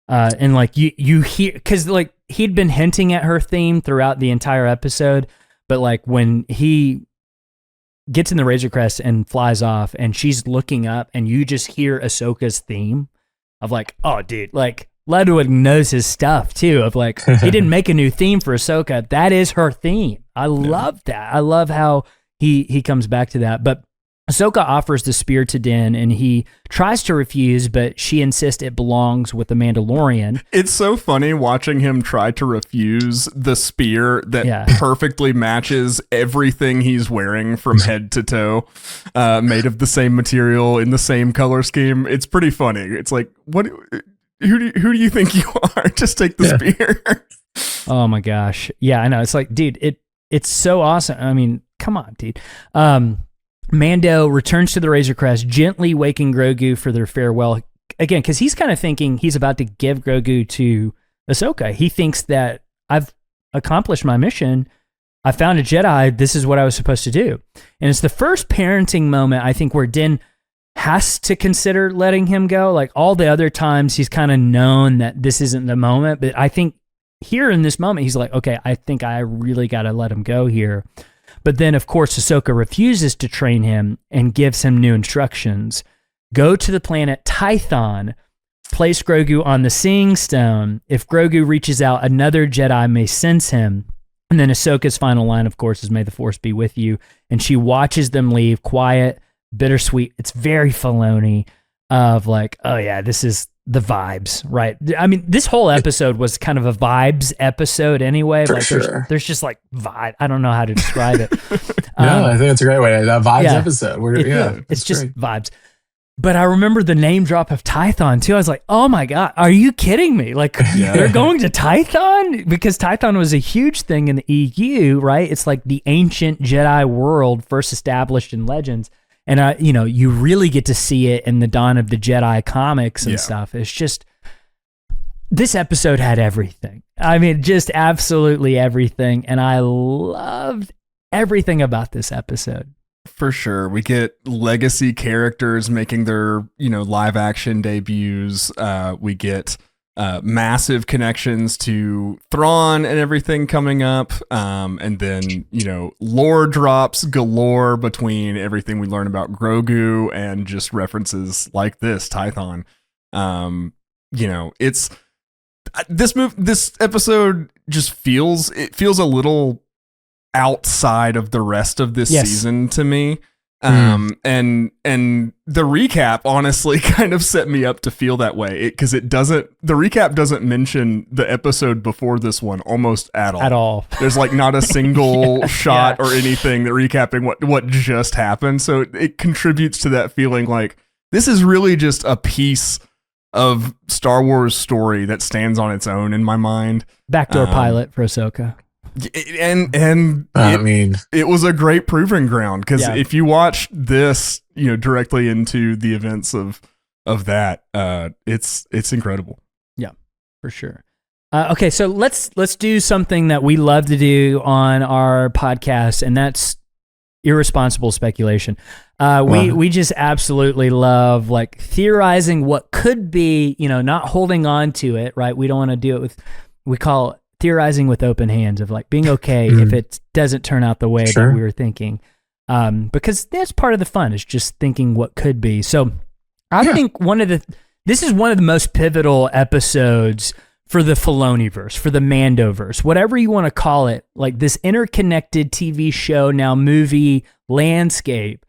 and like you hear, because like he'd been hinting at her theme throughout the entire episode, but like when he gets in the Razor Crest and flies off and she's looking up and you just hear Ahsoka's theme of like, oh dude, like Ludwig knows his stuff too, of like, he didn't make a new theme for Ahsoka. That is her theme. I love that. I love how he comes back to that. But Ahsoka offers the spear to Din and he tries to refuse, but she insists it belongs with the Mandalorian. It's so funny watching him try to refuse the spear that perfectly matches everything he's wearing from head to toe, made of the same material in the same color scheme. It's pretty funny. It's like, what? Who do you think you are? Just take the spear. Oh my gosh. Yeah, I know. It's like, dude, it's so awesome. I mean, come on, dude. Mando returns to the Razor Crest, gently waking Grogu for their farewell. Again, because he's kind of thinking he's about to give Grogu to Ahsoka. He thinks that I've accomplished my mission. I found a Jedi. This is what I was supposed to do. And it's the first parenting moment, I think, where Din has to consider letting him go. Like all the other times, he's kind of known that this isn't the moment. But I think here in this moment, he's like, okay, I think I really got to let him go here. But then, of course, Ahsoka refuses to train him and gives him new instructions. Go to the planet Tython, place Grogu on the Seeing Stone. If Grogu reaches out, another Jedi may sense him. And then Ahsoka's final line, of course, is may the Force be with you. And she watches them leave, quiet, bittersweet. It's very Filoni of like, oh yeah, this is the vibes, right? I mean, this whole episode was kind of a vibes episode anyway. For like sure. There's just like vibe. I don't know how to describe it. No, I think that's a great way. That vibes episode. It's just vibes. But I remember the name drop of Tython too. I was like, oh my God, are you kidding me? Like they're going to Tython? Because Tython was a huge thing in the EU, right? It's like the ancient Jedi world first established in Legends. And you really get to see it in the Dawn of the Jedi comics and stuff. It's just, this episode had everything. I mean, just absolutely everything. And I loved everything about this episode. For sure. We get legacy characters making their, live action debuts. We get massive connections to Thrawn and everything coming up. And then, lore drops galore between everything we learn about Grogu and just references like this, Tython. It's this episode just feels a little outside of the rest of this season to me. And the recap honestly kind of set me up to feel that way because the recap doesn't mention the episode before this one almost at all. There's like not a single shot or anything that recapping what just happened. So it contributes to that feeling like this is really just a piece of Star Wars story that stands on its own in my mind. Backdoor pilot for Ahsoka. And it was a great proving ground because if you watch this, directly into the events of that, it's incredible. Yeah, for sure. Okay, so let's do something that we love to do on our podcast, and that's irresponsible speculation. We just absolutely love like theorizing what could be, not holding on to it, right? We don't want to do it we call it theorizing with open hands, of like being okay if it doesn't turn out the way that we were thinking. Because that's part of the fun, is just thinking what could be. So I think this is one of the most pivotal episodes for the Filoniverse, for the Mandoverse, whatever you want to call it, like this interconnected TV show, now movie landscape.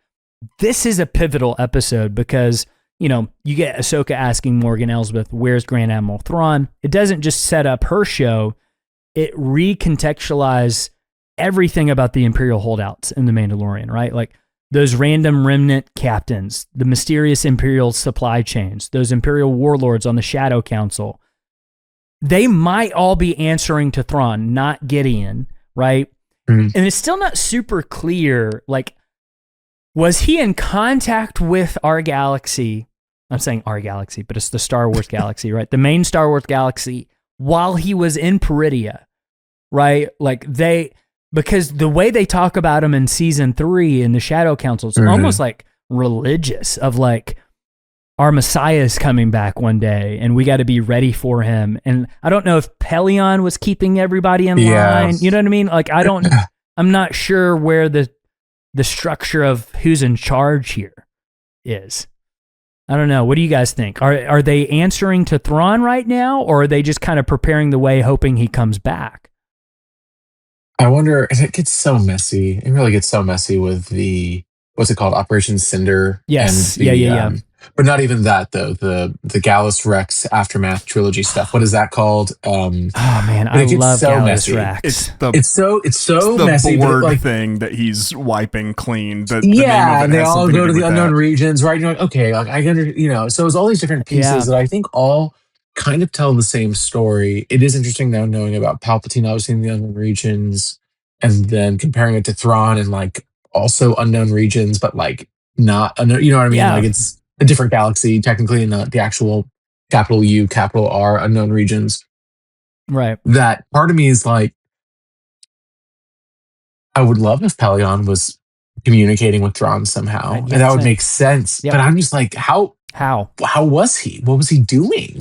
This is a pivotal episode because, you get Ahsoka asking Morgan Elsbeth, where's Grand Admiral Thrawn? It doesn't just set up her show. It recontextualizes everything about the Imperial holdouts in The Mandalorian, right? Like those random remnant captains, the mysterious Imperial supply chains, those Imperial warlords on the Shadow Council. They might all be answering to Thrawn, not Gideon, right? And it's still not super clear, like, was he in contact with our galaxy? I'm saying our galaxy, but it's the Star Wars galaxy, right? The main Star Wars galaxy while he was in Peridia, right? Like because the way they talk about him in season 3 in the Shadow Council, it's almost like religious, of like, our Messiah is coming back one day and we got to be ready for him. And I don't know if Pelion was keeping everybody in line. You know what I mean? Like, I'm not sure where the structure of who's in charge here is. I don't know. What do you guys think? Are they answering to Thrawn right now, or are they just kind of preparing the way, hoping he comes back? I wonder, and it gets so messy. It really gets so messy with the, what's it called? Operation Cinder. Yes. And the, but not even that though. The Gallus Rex Aftermath trilogy stuff. What is that called? Oh man, I love so Gallus Rex. It's so the messy. Board like, thing that he's wiping clean. The and they all go to the unknown regions, right? You're like, okay, like so it's all these different pieces that I think all kind of tell the same story. It is interesting now knowing about Palpatine, obviously in the unknown regions, and then comparing it to Thrawn and like also unknown regions, but like not unknown. You know what I mean? Yeah. Like it's a different galaxy, technically, and not the actual capital U, capital R unknown regions. Right. That part of me is like, I would love if Pelion was communicating with Thrawn somehow, and that would make sense. Yep. But I'm just like, how was he? What was he doing?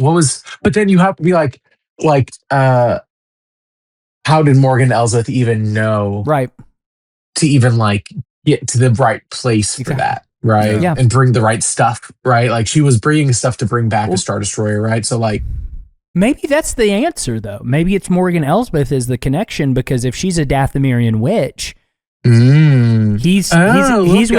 But then you have to be like, how did Morgan Elsbeth even know? Right. To even like get to the right place for that. Right. Yeah. And bring the right stuff. Right. Like she was bringing stuff to bring back a Star Destroyer. Right. So like, maybe that's the answer though. Maybe it's Morgan Elsbeth is the connection, because if she's a Dathomirian witch, he's with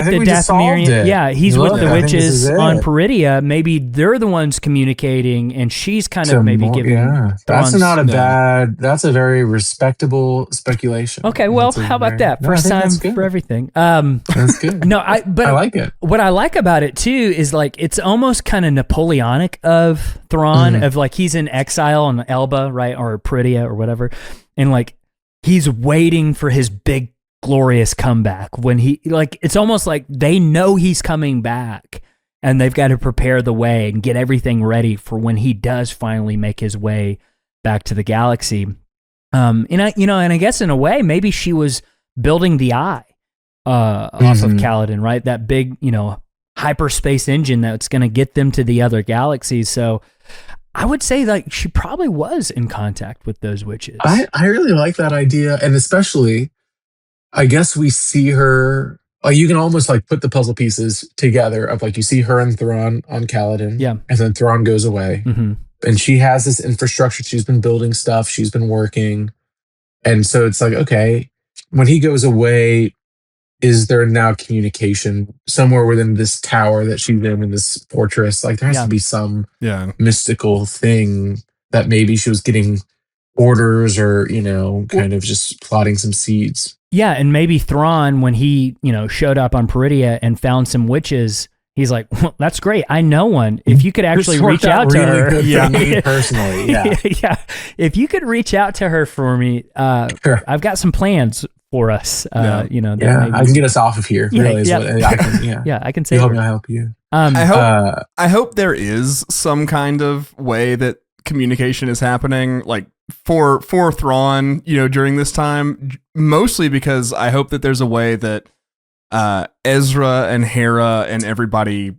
the Dathomirian. Yeah, he's with the witches on Peridia. Maybe they're the ones communicating, and she's kind of maybe giving. Yeah, that's not a bad. That's a very respectable speculation. Okay, well, how about that? First time for everything. That's good. No, I like it. What I like about it too is like it's almost kind of Napoleonic of Thrawn, of like he's in exile on Elba, right, or Peridia or whatever, and like he's waiting for his big glorious comeback when he like it's almost like they know he's coming back and they've got to prepare the way and get everything ready for when he does finally make his way back to the galaxy. And I guess in a way maybe she was building the eye off of Caladan, right? That big, hyperspace engine that's going to get them to the other galaxies. So I would say like she probably was in contact with those witches. I really like that idea, and especially I guess we see her, like you can almost like put the puzzle pieces together of like you see her and Thrawn on Caladan, and then Thrawn goes away, and she has this infrastructure. She's been building stuff. She's been working, and so it's like, okay, when he goes away, is there now communication somewhere within this tower that she's in this fortress? Like there has to be some mystical thing that maybe she was getting orders or kind of just plotting some seeds. Yeah, and maybe Thrawn, when he, showed up on Peridia and found some witches, he's like, well, that's great. I know one. If you could actually reach out to her. For me personally, yeah. If you could reach out to her for me, sure. I've got some plans for us. I can get us off of here. Really, I can say. I'll help you. I hope there is some kind of way that communication is happening, like for Thrawn, during this time, mostly because I hope that there's a way that Ezra and Hera and everybody,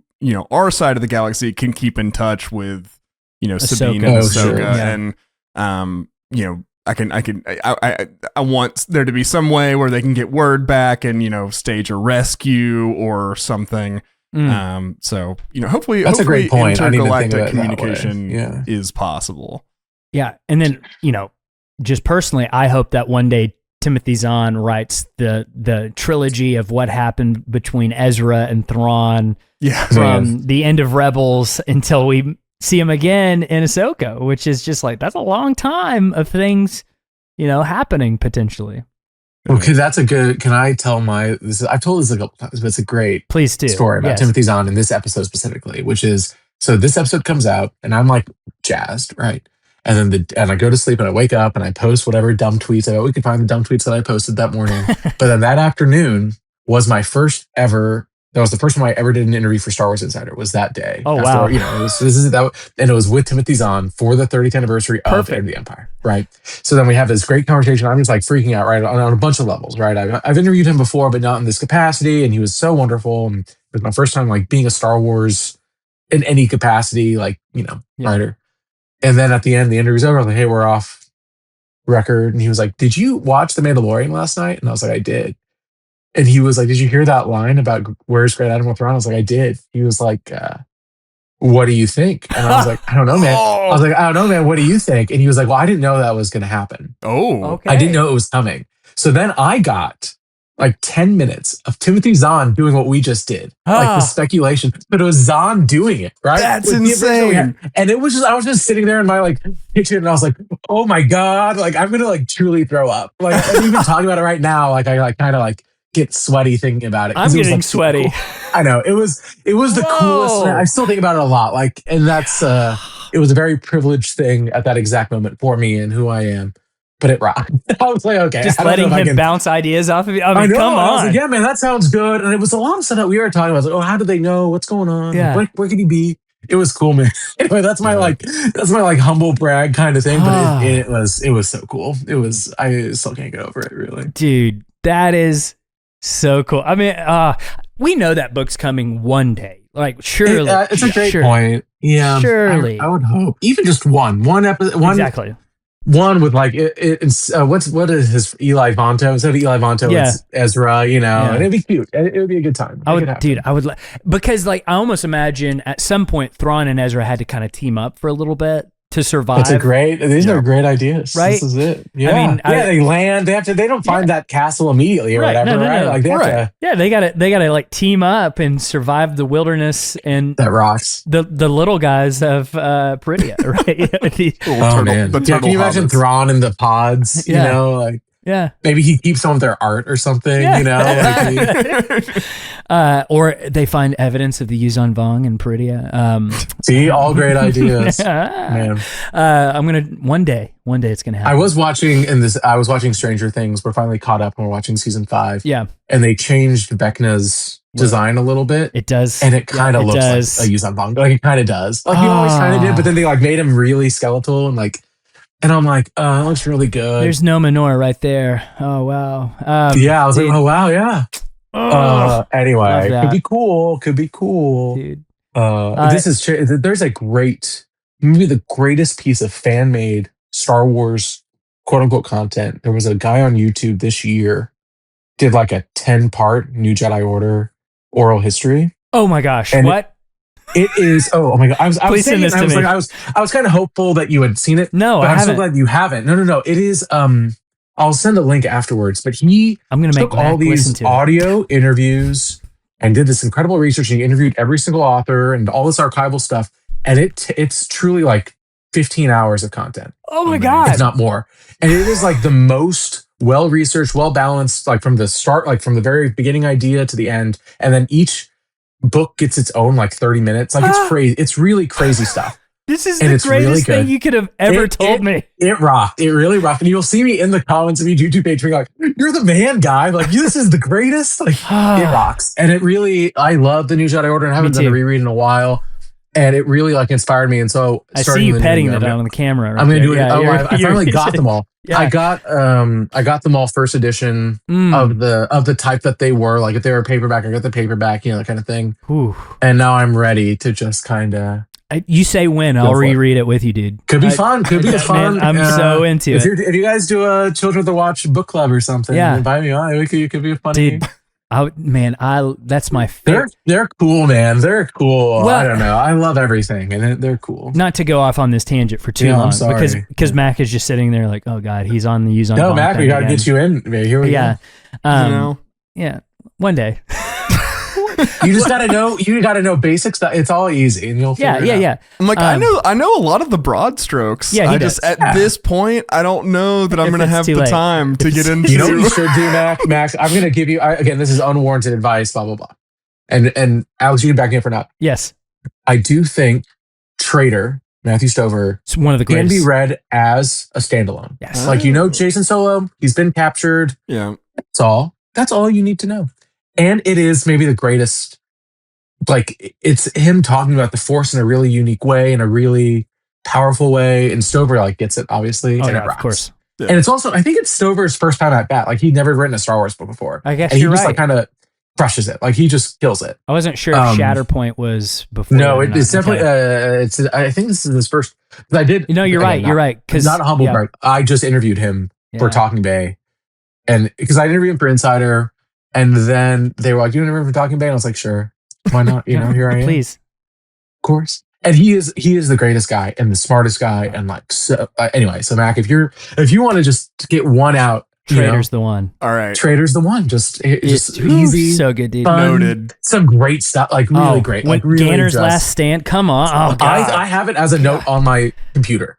our side of the galaxy can keep in touch with, Sabine and Ahsoka, and I want there to be some way where they can get word back and stage a rescue or something. So hopefully that's a great point. Intergalactic communication is possible. Yeah, and then just personally, I hope that one day Timothy Zahn writes the trilogy of what happened between Ezra and Thrawn from the end of Rebels until we see him again in Ahsoka, which is just like that's a long time of things happening potentially. Okay, that's a good. Can I tell I've told this a couple times, but it's a great story about Timothy Zahn in this episode specifically, which is, so this episode comes out and I'm like jazzed, right? And then and I go to sleep and I wake up and I post whatever dumb tweets. We could find the dumb tweets that I posted that morning. But then that afternoon was my first ever. That was the first time I ever did an interview for Star Wars Insider. Was that day? Oh wow! And it was with Timothy Zahn for the 30th anniversary of End of the Empire. Right. So then we have this great conversation. I'm just like freaking out, right, on a bunch of levels. Right. I've interviewed him before, but not in this capacity, and he was so wonderful. And it was my first time like being a Star Wars in any capacity, writer. And then at the end, the interview's over. I'm like, hey, we're off. record, and he was like, "Did you watch The Mandalorian last night?" And I was like, "I did." And he was like, "Did you hear that line about where's Great Admiral Thrawn?" I was like, "I did." He was like, "What do you think?" And I was like, "I don't know, man." I was like, "I don't know, man. What do you think?" And he was like, "Well, I didn't know that was going to happen. Okay. I didn't know it was coming." So then I got like 10 minutes of Timothy Zahn doing what we just did, like the speculation, but it was Zahn doing it, right? That's insane. And it was just, I was just sitting there in my like kitchen, and I was like, "Oh my God, like I'm gonna like truly throw up." Like I'm even talking about it right now, like I like kind of like get sweaty thinking about it. I'm getting like, sweaty. Cool. I know it was the coolest. I still think about it a lot. Like, and that's it was a very privileged thing at that exact moment for me and who I am. But it rocked. I was like, okay. Just letting him bounce ideas off of you. I mean, come on. I was like, yeah, man, that sounds good. And it was a lot of stuff that we were talking about. I was like, oh, how do they know what's going on? Yeah. Where could he be? It was cool, man. Anyway, that's my humble brag kind of thing. But it was so cool. I still can't get over it, really. Dude, that is so cool. I mean, we know that book's coming one day. Like, surely. It's a great point. Yeah. Surely. I would hope. Even just one episode. Exactly. One with like what is his Eli Vanto? Instead of Eli Vanto, it's Ezra, and it'd be cute. It would be a good time. I would because like I almost imagine at some point Thrawn and Ezra had to kind of team up for a little bit to survive. These are great ideas. Right? This is it. Yeah. I mean, they land. They don't find that castle immediately or whatever, right? No. Like they have to. Yeah, they gotta like team up and survive the wilderness and that rocks. The little guys of Peridea, right? Man. Can you imagine Thrawn in the pods? Yeah. Yeah. Maybe he keeps some of their art or something, or they find evidence of the Yuzan Vong in Peridea. See, all great ideas. Man. I'm going to, one day it's going to happen. I was watching Stranger Things. We're finally caught up and we're watching season 5. Yeah. And they changed Vecna's design a little bit. It does. And it kind of looks like a Yuzan Vong. Like it kind of does. Like he always kind of did, but then they like made him really skeletal and like, and I'm like, it looks really good. There's no menorah right there. Oh, wow. I was like, oh, wow, yeah. Anyway, could be cool. Dude. There's maybe the greatest piece of fan-made Star Wars quote-unquote content. There was a guy on YouTube this year did like a 10-part New Jedi Order oral history. Oh my gosh. And what? It is. Oh my God! I was saying this to me. I was kind of hopeful that you had seen it. No, but I haven't. I'm so glad you haven't. No. It is. I'll send a link afterwards. But I'm going to make all these audio interviews and did this incredible research. And he interviewed every single author and all this archival stuff. And it's truly like 15 hours of content. Oh my God! If not more. And it is like the most well researched, well balanced, like from the start, like from the very beginning idea to the end, and then each book gets its own like 30 minutes. Like it's crazy. It's really crazy stuff. This is the greatest thing you could have ever told me. It rocked. It really rocked. And you'll see me in the comments of your YouTube page being like, "You're the man, guy. Like this is the greatest." Like it rocks. And it really, I love the New Jedi Order and I haven't done a reread in a while. And it really like inspired me. And so I see you petting it on the camera. Right, I'm going to do it. I finally got them all. Yeah. I got them all first edition of the type that they were. Like if they were paperback, I got the paperback, that kind of thing. Ooh. And now I'm ready to just kind of. You say when, I'll reread it with you, dude. Could be fun. Could be fun. Man, I'm so into it. If you guys do a Children of the Watch book club or something, invite me on. It could be a fun dude. That's my favorite. They're cool, man. They're cool. Well, I don't know. I love everything, and they're cool. Not to go off on this tangent for too long, I'm sorry. because Mac is just sitting there like, oh God, he's on the Yuzan. No, Mac, we gotta get you in. Here we go. Yeah, one day. You just gotta know. You gotta know basic stuff. It's all easy, and you'll figure it out. Yeah. I'm like, I know a lot of the broad strokes. Yeah, I just at this point, I don't know that I'm gonna have the time to get into. You know what you should do, Max? I'm gonna give you again. This is unwarranted advice. Blah blah blah. And Alex, you can back me up or not? Yes. I do think Traitor Matthew Stover it's one of the greatest. Can be read as a standalone. Yes. Like Jason Solo. He's been captured. Yeah. That's all you need to know. And it is maybe the greatest, like, it's him talking about the Force in a really unique way, in a really powerful way. And Stover, like, gets it, obviously. Oh, and yeah, it rocks. Of course. Yeah. And it's also, I think it's Stover's first time at bat. Like, he'd never written a Star Wars book before. I guess and you're he just, right. like, crushes it. Like he just kills it. I wasn't sure if Shatterpoint was before. No, it's definitely. It's. I think this is his first. I did. You're right. You're right. Because not a humble brag. I just interviewed him for Talking Bay, and because I interviewed him for Insider, and then they were like, "You interview for Talking Bay," and I was like, "Sure, why not?" Here I am. Please, of course. And he is the greatest guy and the smartest guy, and like so. Anyway, so Mac, if you want to just get one out. Trader's the one. All right. Trader's the one. Just easy. So good, dude. Fun, noted. Some great stuff. Like really great. Like really Ganner's Last Stand. Come on. Oh, God. I have it as a note on my computer.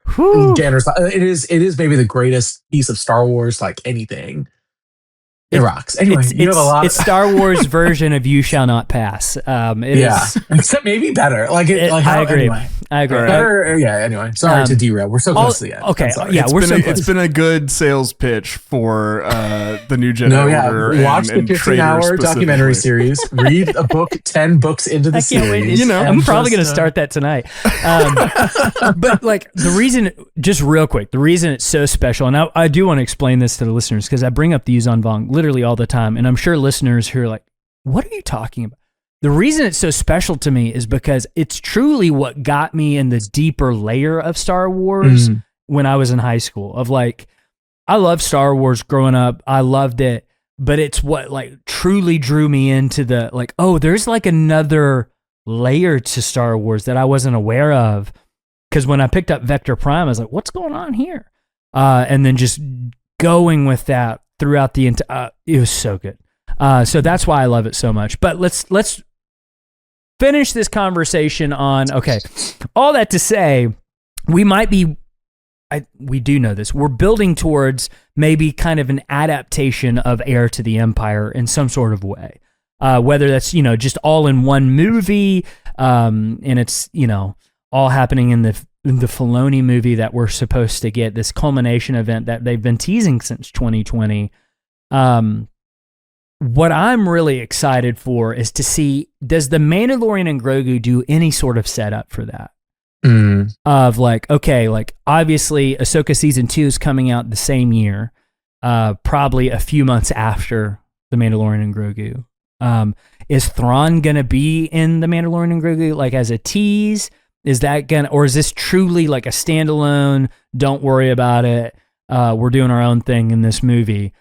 Ganner's. It is maybe the greatest piece of Star Wars. Like anything. It rocks. Anyway, you have a lot. It's Star Wars version of You Shall Not Pass. It is. Except maybe better. I agree. Anyway. I agree. Better, yeah. Anyway, sorry to derail. We're so close to the end. Okay. Yeah, we're so close. It's been a good sales pitch for the new Jedi Order. Watch the 15-hour documentary series. Read a book. 10 books into the series. Wait, I'm probably going to start that tonight. But like the reason, just real quick, the reason it's so special, and I do want to explain this to the listeners because I bring up the Yuzhan Vong literally all the time, and I'm sure listeners who are like, "What are you talking about?" The reason it's so special to me is because it's truly what got me in the deeper layer of Star Wars when I was in high school. Of like, I loved Star Wars growing up. I loved it, but it's what like truly drew me into the like, oh, there's like another layer to Star Wars that I wasn't aware of. Because when I picked up Vector Prime, I was like, what's going on here? And then just going with that throughout the entire, it was so good. So that's why I love it so much. But let's finish this conversation on, okay, all that to say, we do know this. We're building towards maybe kind of an adaptation of Heir to the Empire in some sort of way. Whether that's, just all in one movie, and it's, all happening in the Filoni movie that we're supposed to get, this culmination event that they've been teasing since 2020. What I'm really excited for is to see, does the Mandalorian and Grogu do any sort of setup for that? Of like, okay, like obviously Ahsoka season 2 is coming out the same year, probably a few months after the Mandalorian and Grogu. Is Thrawn gonna be in the Mandalorian and Grogu like as a tease? Is that or is this truly like a standalone? Don't worry about it. We're doing our own thing in this movie.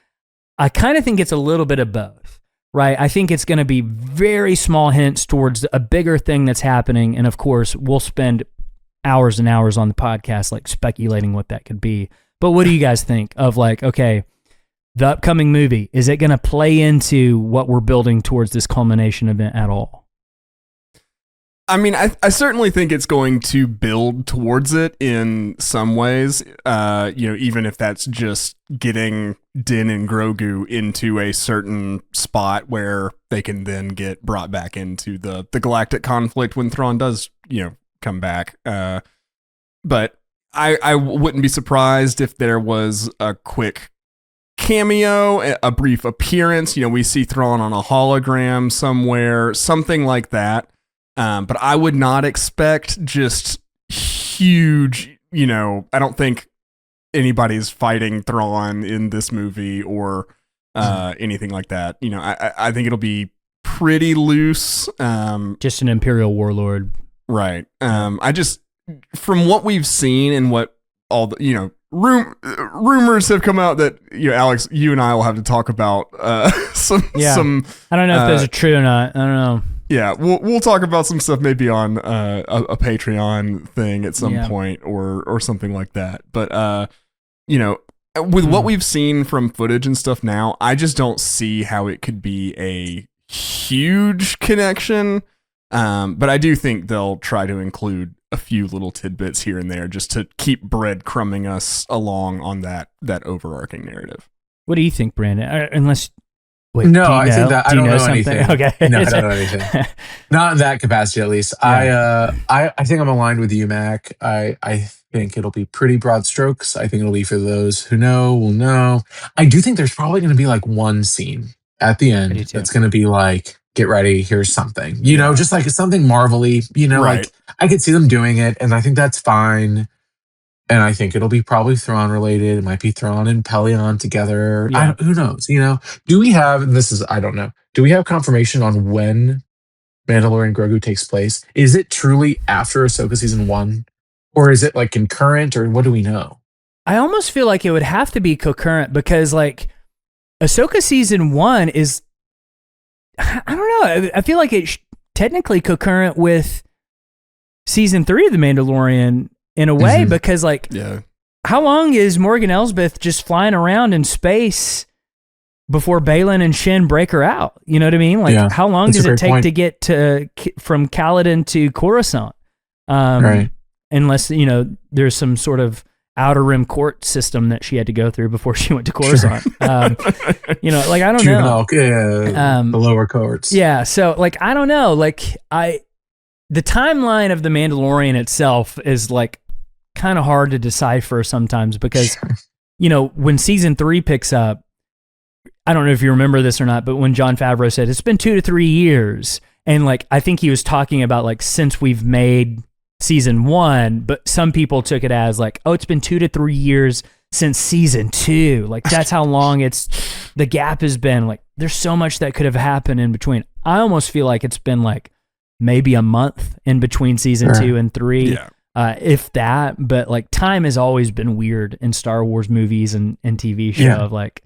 I kind of think it's a little bit of both, right? I think it's going to be very small hints towards a bigger thing that's happening. And of course, we'll spend hours and hours on the podcast, like speculating what that could be. But what do you guys think of like, okay, the upcoming movie, is it going to play into what we're building towards this culmination event at all? I mean, I certainly think it's going to build towards it in some ways, even if that's just getting Din and Grogu into a certain spot where they can then get brought back into the galactic conflict when Thrawn does, come back. But I wouldn't be surprised if there was a quick cameo, a brief appearance. We see Thrawn on a hologram somewhere, something like that. But I would not expect just huge, I don't think anybody's fighting Thrawn in this movie or anything like that. I think it'll be pretty loose. Just an Imperial warlord. Right. I just, from what we've seen and what all the, rumors have come out that, Alex, you and I will have to talk about some. I don't know if those are true or not. I don't know. Yeah, we'll talk about some stuff maybe on a Patreon thing at some point or something like that. But with what we've seen from footage and stuff now, I just don't see how it could be a huge connection. But I do think they'll try to include a few little tidbits here and there just to keep breadcrumbing us along on that overarching narrative. What do you think, Brandon? Wait, no, I think that I don't know anything. Okay. No, I don't know anything. Not in that capacity, at least. Yeah. I think I'm aligned with you, Mac. I think it'll be pretty broad strokes. I think it'll be for those who know will know. I do think there's probably going to be like one scene at the end that's going to be like, get ready, here's something. Just like something Marvel-y, right. Like I could see them doing it, and I think that's fine. And I think it'll be probably Thrawn related. It might be Thrawn and Pelion together. Yeah. Who knows? Do we have, and this is, I don't know, do we have confirmation on when Mandalorian Grogu takes place? Is it truly after Ahsoka season 1? Or is it like concurrent, or what do we know? I almost feel like it would have to be concurrent because like Ahsoka season 1 is, I don't know. I feel like it's technically concurrent with season 3 of The Mandalorian in a way, because like, how long is Morgan Elsbeth just flying around in space before Balin and Shin break her out? You know what I mean? Like, how long does it take to get from Caladan to Coruscant? Right. Unless, there's some sort of Outer Rim court system that she had to go through before she went to Coruscant. Like, I don't know. The lower courts. Yeah. So like, I don't know. Like the timeline of The Mandalorian itself is like kind of hard to decipher sometimes because, when season 3 picks up, I don't know if you remember this or not, but when Jon Favreau said it's been 2 to 3 years, and like, I think he was talking about like, since we've made season 1, but some people took it as like, oh, it's been 2 to 3 years since season 2. Like, that's how long the gap has been. Like, there's so much that could have happened in between. I almost feel like it's been like maybe a month in between season 2 and 3, if that. But like, time has always been weird in Star Wars movies and TV show of like,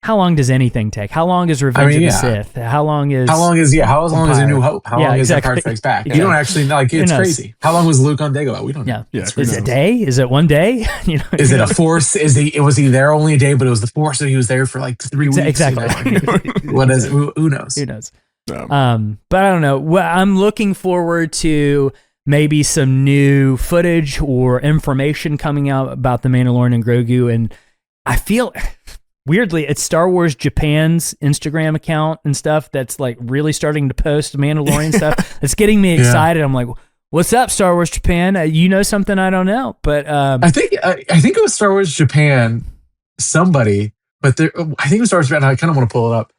how long does anything take? How long is Revenge of the Sith? How long is A New Hope? How long is Empire Strikes Back? Exactly. You don't actually know. Like, it's crazy. How long was Luke on Dagobah? We don't know. Yeah. Is it a day? Is it one day? Is it a Force? Was he there only a day, but it was the Force, so he was there for like 3 weeks? Exactly. What is it? Who knows? Who knows? But I don't know. Well, I'm looking forward to maybe some new footage or information coming out about the Mandalorian and Grogu, and I feel weirdly, it's Star Wars Japan's Instagram account and stuff that's like really starting to post Mandalorian stuff. It's getting me excited. I'm like, what's up, Star Wars Japan? You know something I don't know, but I think it was Star Wars Japan. Somebody, but I think it was Star Wars Japan. I kind of want to pull it up,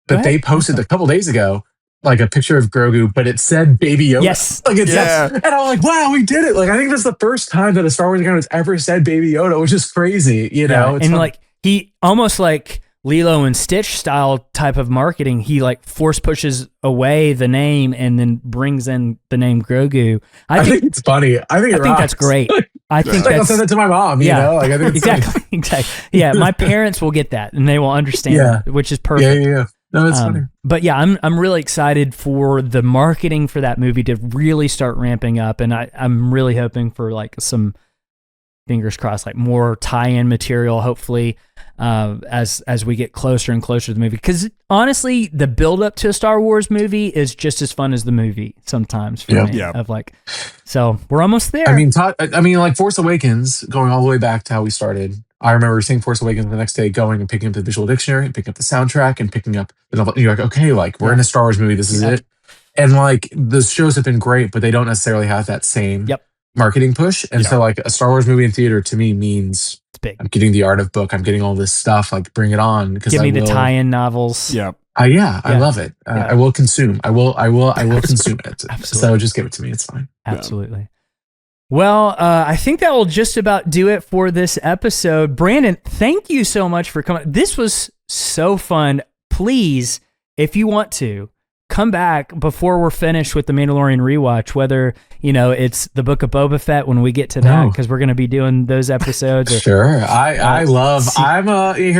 but they posted a couple days ago like a picture of Grogu, but it said Baby Yoda. Yes, like it's and I'm like, wow, we did it. Like, I think that's the first time that a Star Wars account has ever said Baby Yoda, which is crazy. It's and fun. Like. He almost like Lilo and Stitch style type of marketing. He like force pushes away the name and then brings in the name Grogu. I think it's funny. I think that's great. I think I'll send that to my mom. You know, like, I think exactly. Yeah, my parents will get that and they will understand it, which is perfect. Yeah. No, it's funny. But yeah, I'm really excited for the marketing for that movie to really start ramping up, and I'm really hoping for like some, fingers crossed, like more tie-in material, hopefully, as we get closer and closer to the movie. Because honestly, the build-up to a Star Wars movie is just as fun as the movie sometimes for me. Yeah. Of like, so we're almost there. I mean, like Force Awakens, going all the way back to how we started. I remember seeing Force Awakens the next day, going and picking up the visual dictionary, and picking up the soundtrack, and picking up the novel. You're like, okay, like we're in a Star Wars movie. This is it. And like, the shows have been great, but they don't necessarily have that same marketing push. And so like a Star Wars movie in theater to me means it's big. I'm getting the art of book. I'm getting all this stuff. Like, bring it on. Give me the tie-in novels. Yeah. I love it. I will consume. I will consume it. Absolutely. So just give it to me. It's fine. Absolutely. Well, I think that will just about do it for this episode. Brandon, thank you so much for coming. This was so fun. Please, if you want to, come back before we're finished with the Mandalorian rewatch, whether, it's the Book of Boba Fett when we get to that, because we're going to be doing those episodes. Sure. Here's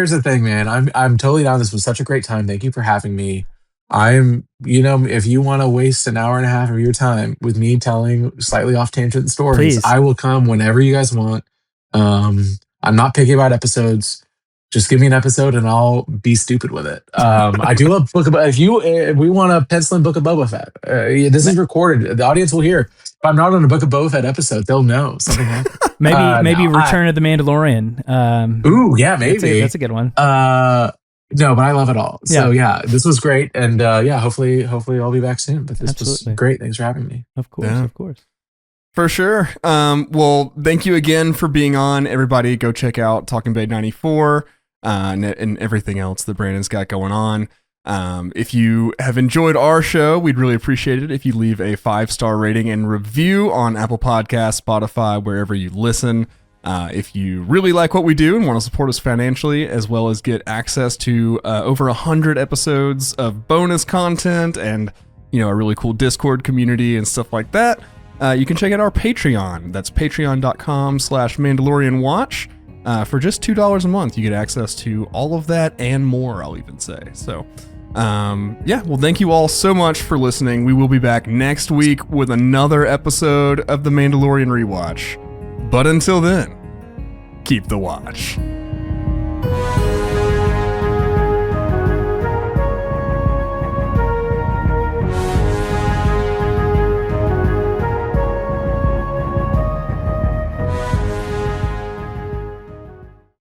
the thing, man. I'm totally down. This was such a great time. Thank you for having me. If you want to waste an hour and a half of your time with me telling slightly off tangent stories, please. I will come whenever you guys want. I'm not picky about episodes. Just give me an episode and I'll be stupid with it. I do love Book of Boba. If we want to pencil in Book of Boba Fett, this is recorded. The audience will hear. If I'm not on a Book of Boba Fett episode, they'll know something happened. maybe Return of the Mandalorian. Maybe that's a good one. No, but I love it all. So this was great, and hopefully I'll be back soon. But this was great. Thanks for having me. Of course. For sure. Well, thank you again for being on. Everybody, go check out Talking Bay 94 and everything else that Brandon's got going on. If you have enjoyed our show, we'd really appreciate it if you leave a 5-star rating and review on Apple Podcasts, Spotify, wherever you listen. If you really like what we do and want to support us financially, as well as get access to over 100 episodes of bonus content and a really cool Discord community and stuff like that, you can check out our Patreon. That's patreon.com/Mandalorian Watch. For just $2 a month, you get access to all of that and more, I'll even say. So, well, thank you all so much for listening. We will be back next week with another episode of the Mandalorian Rewatch. But until then, keep the watch.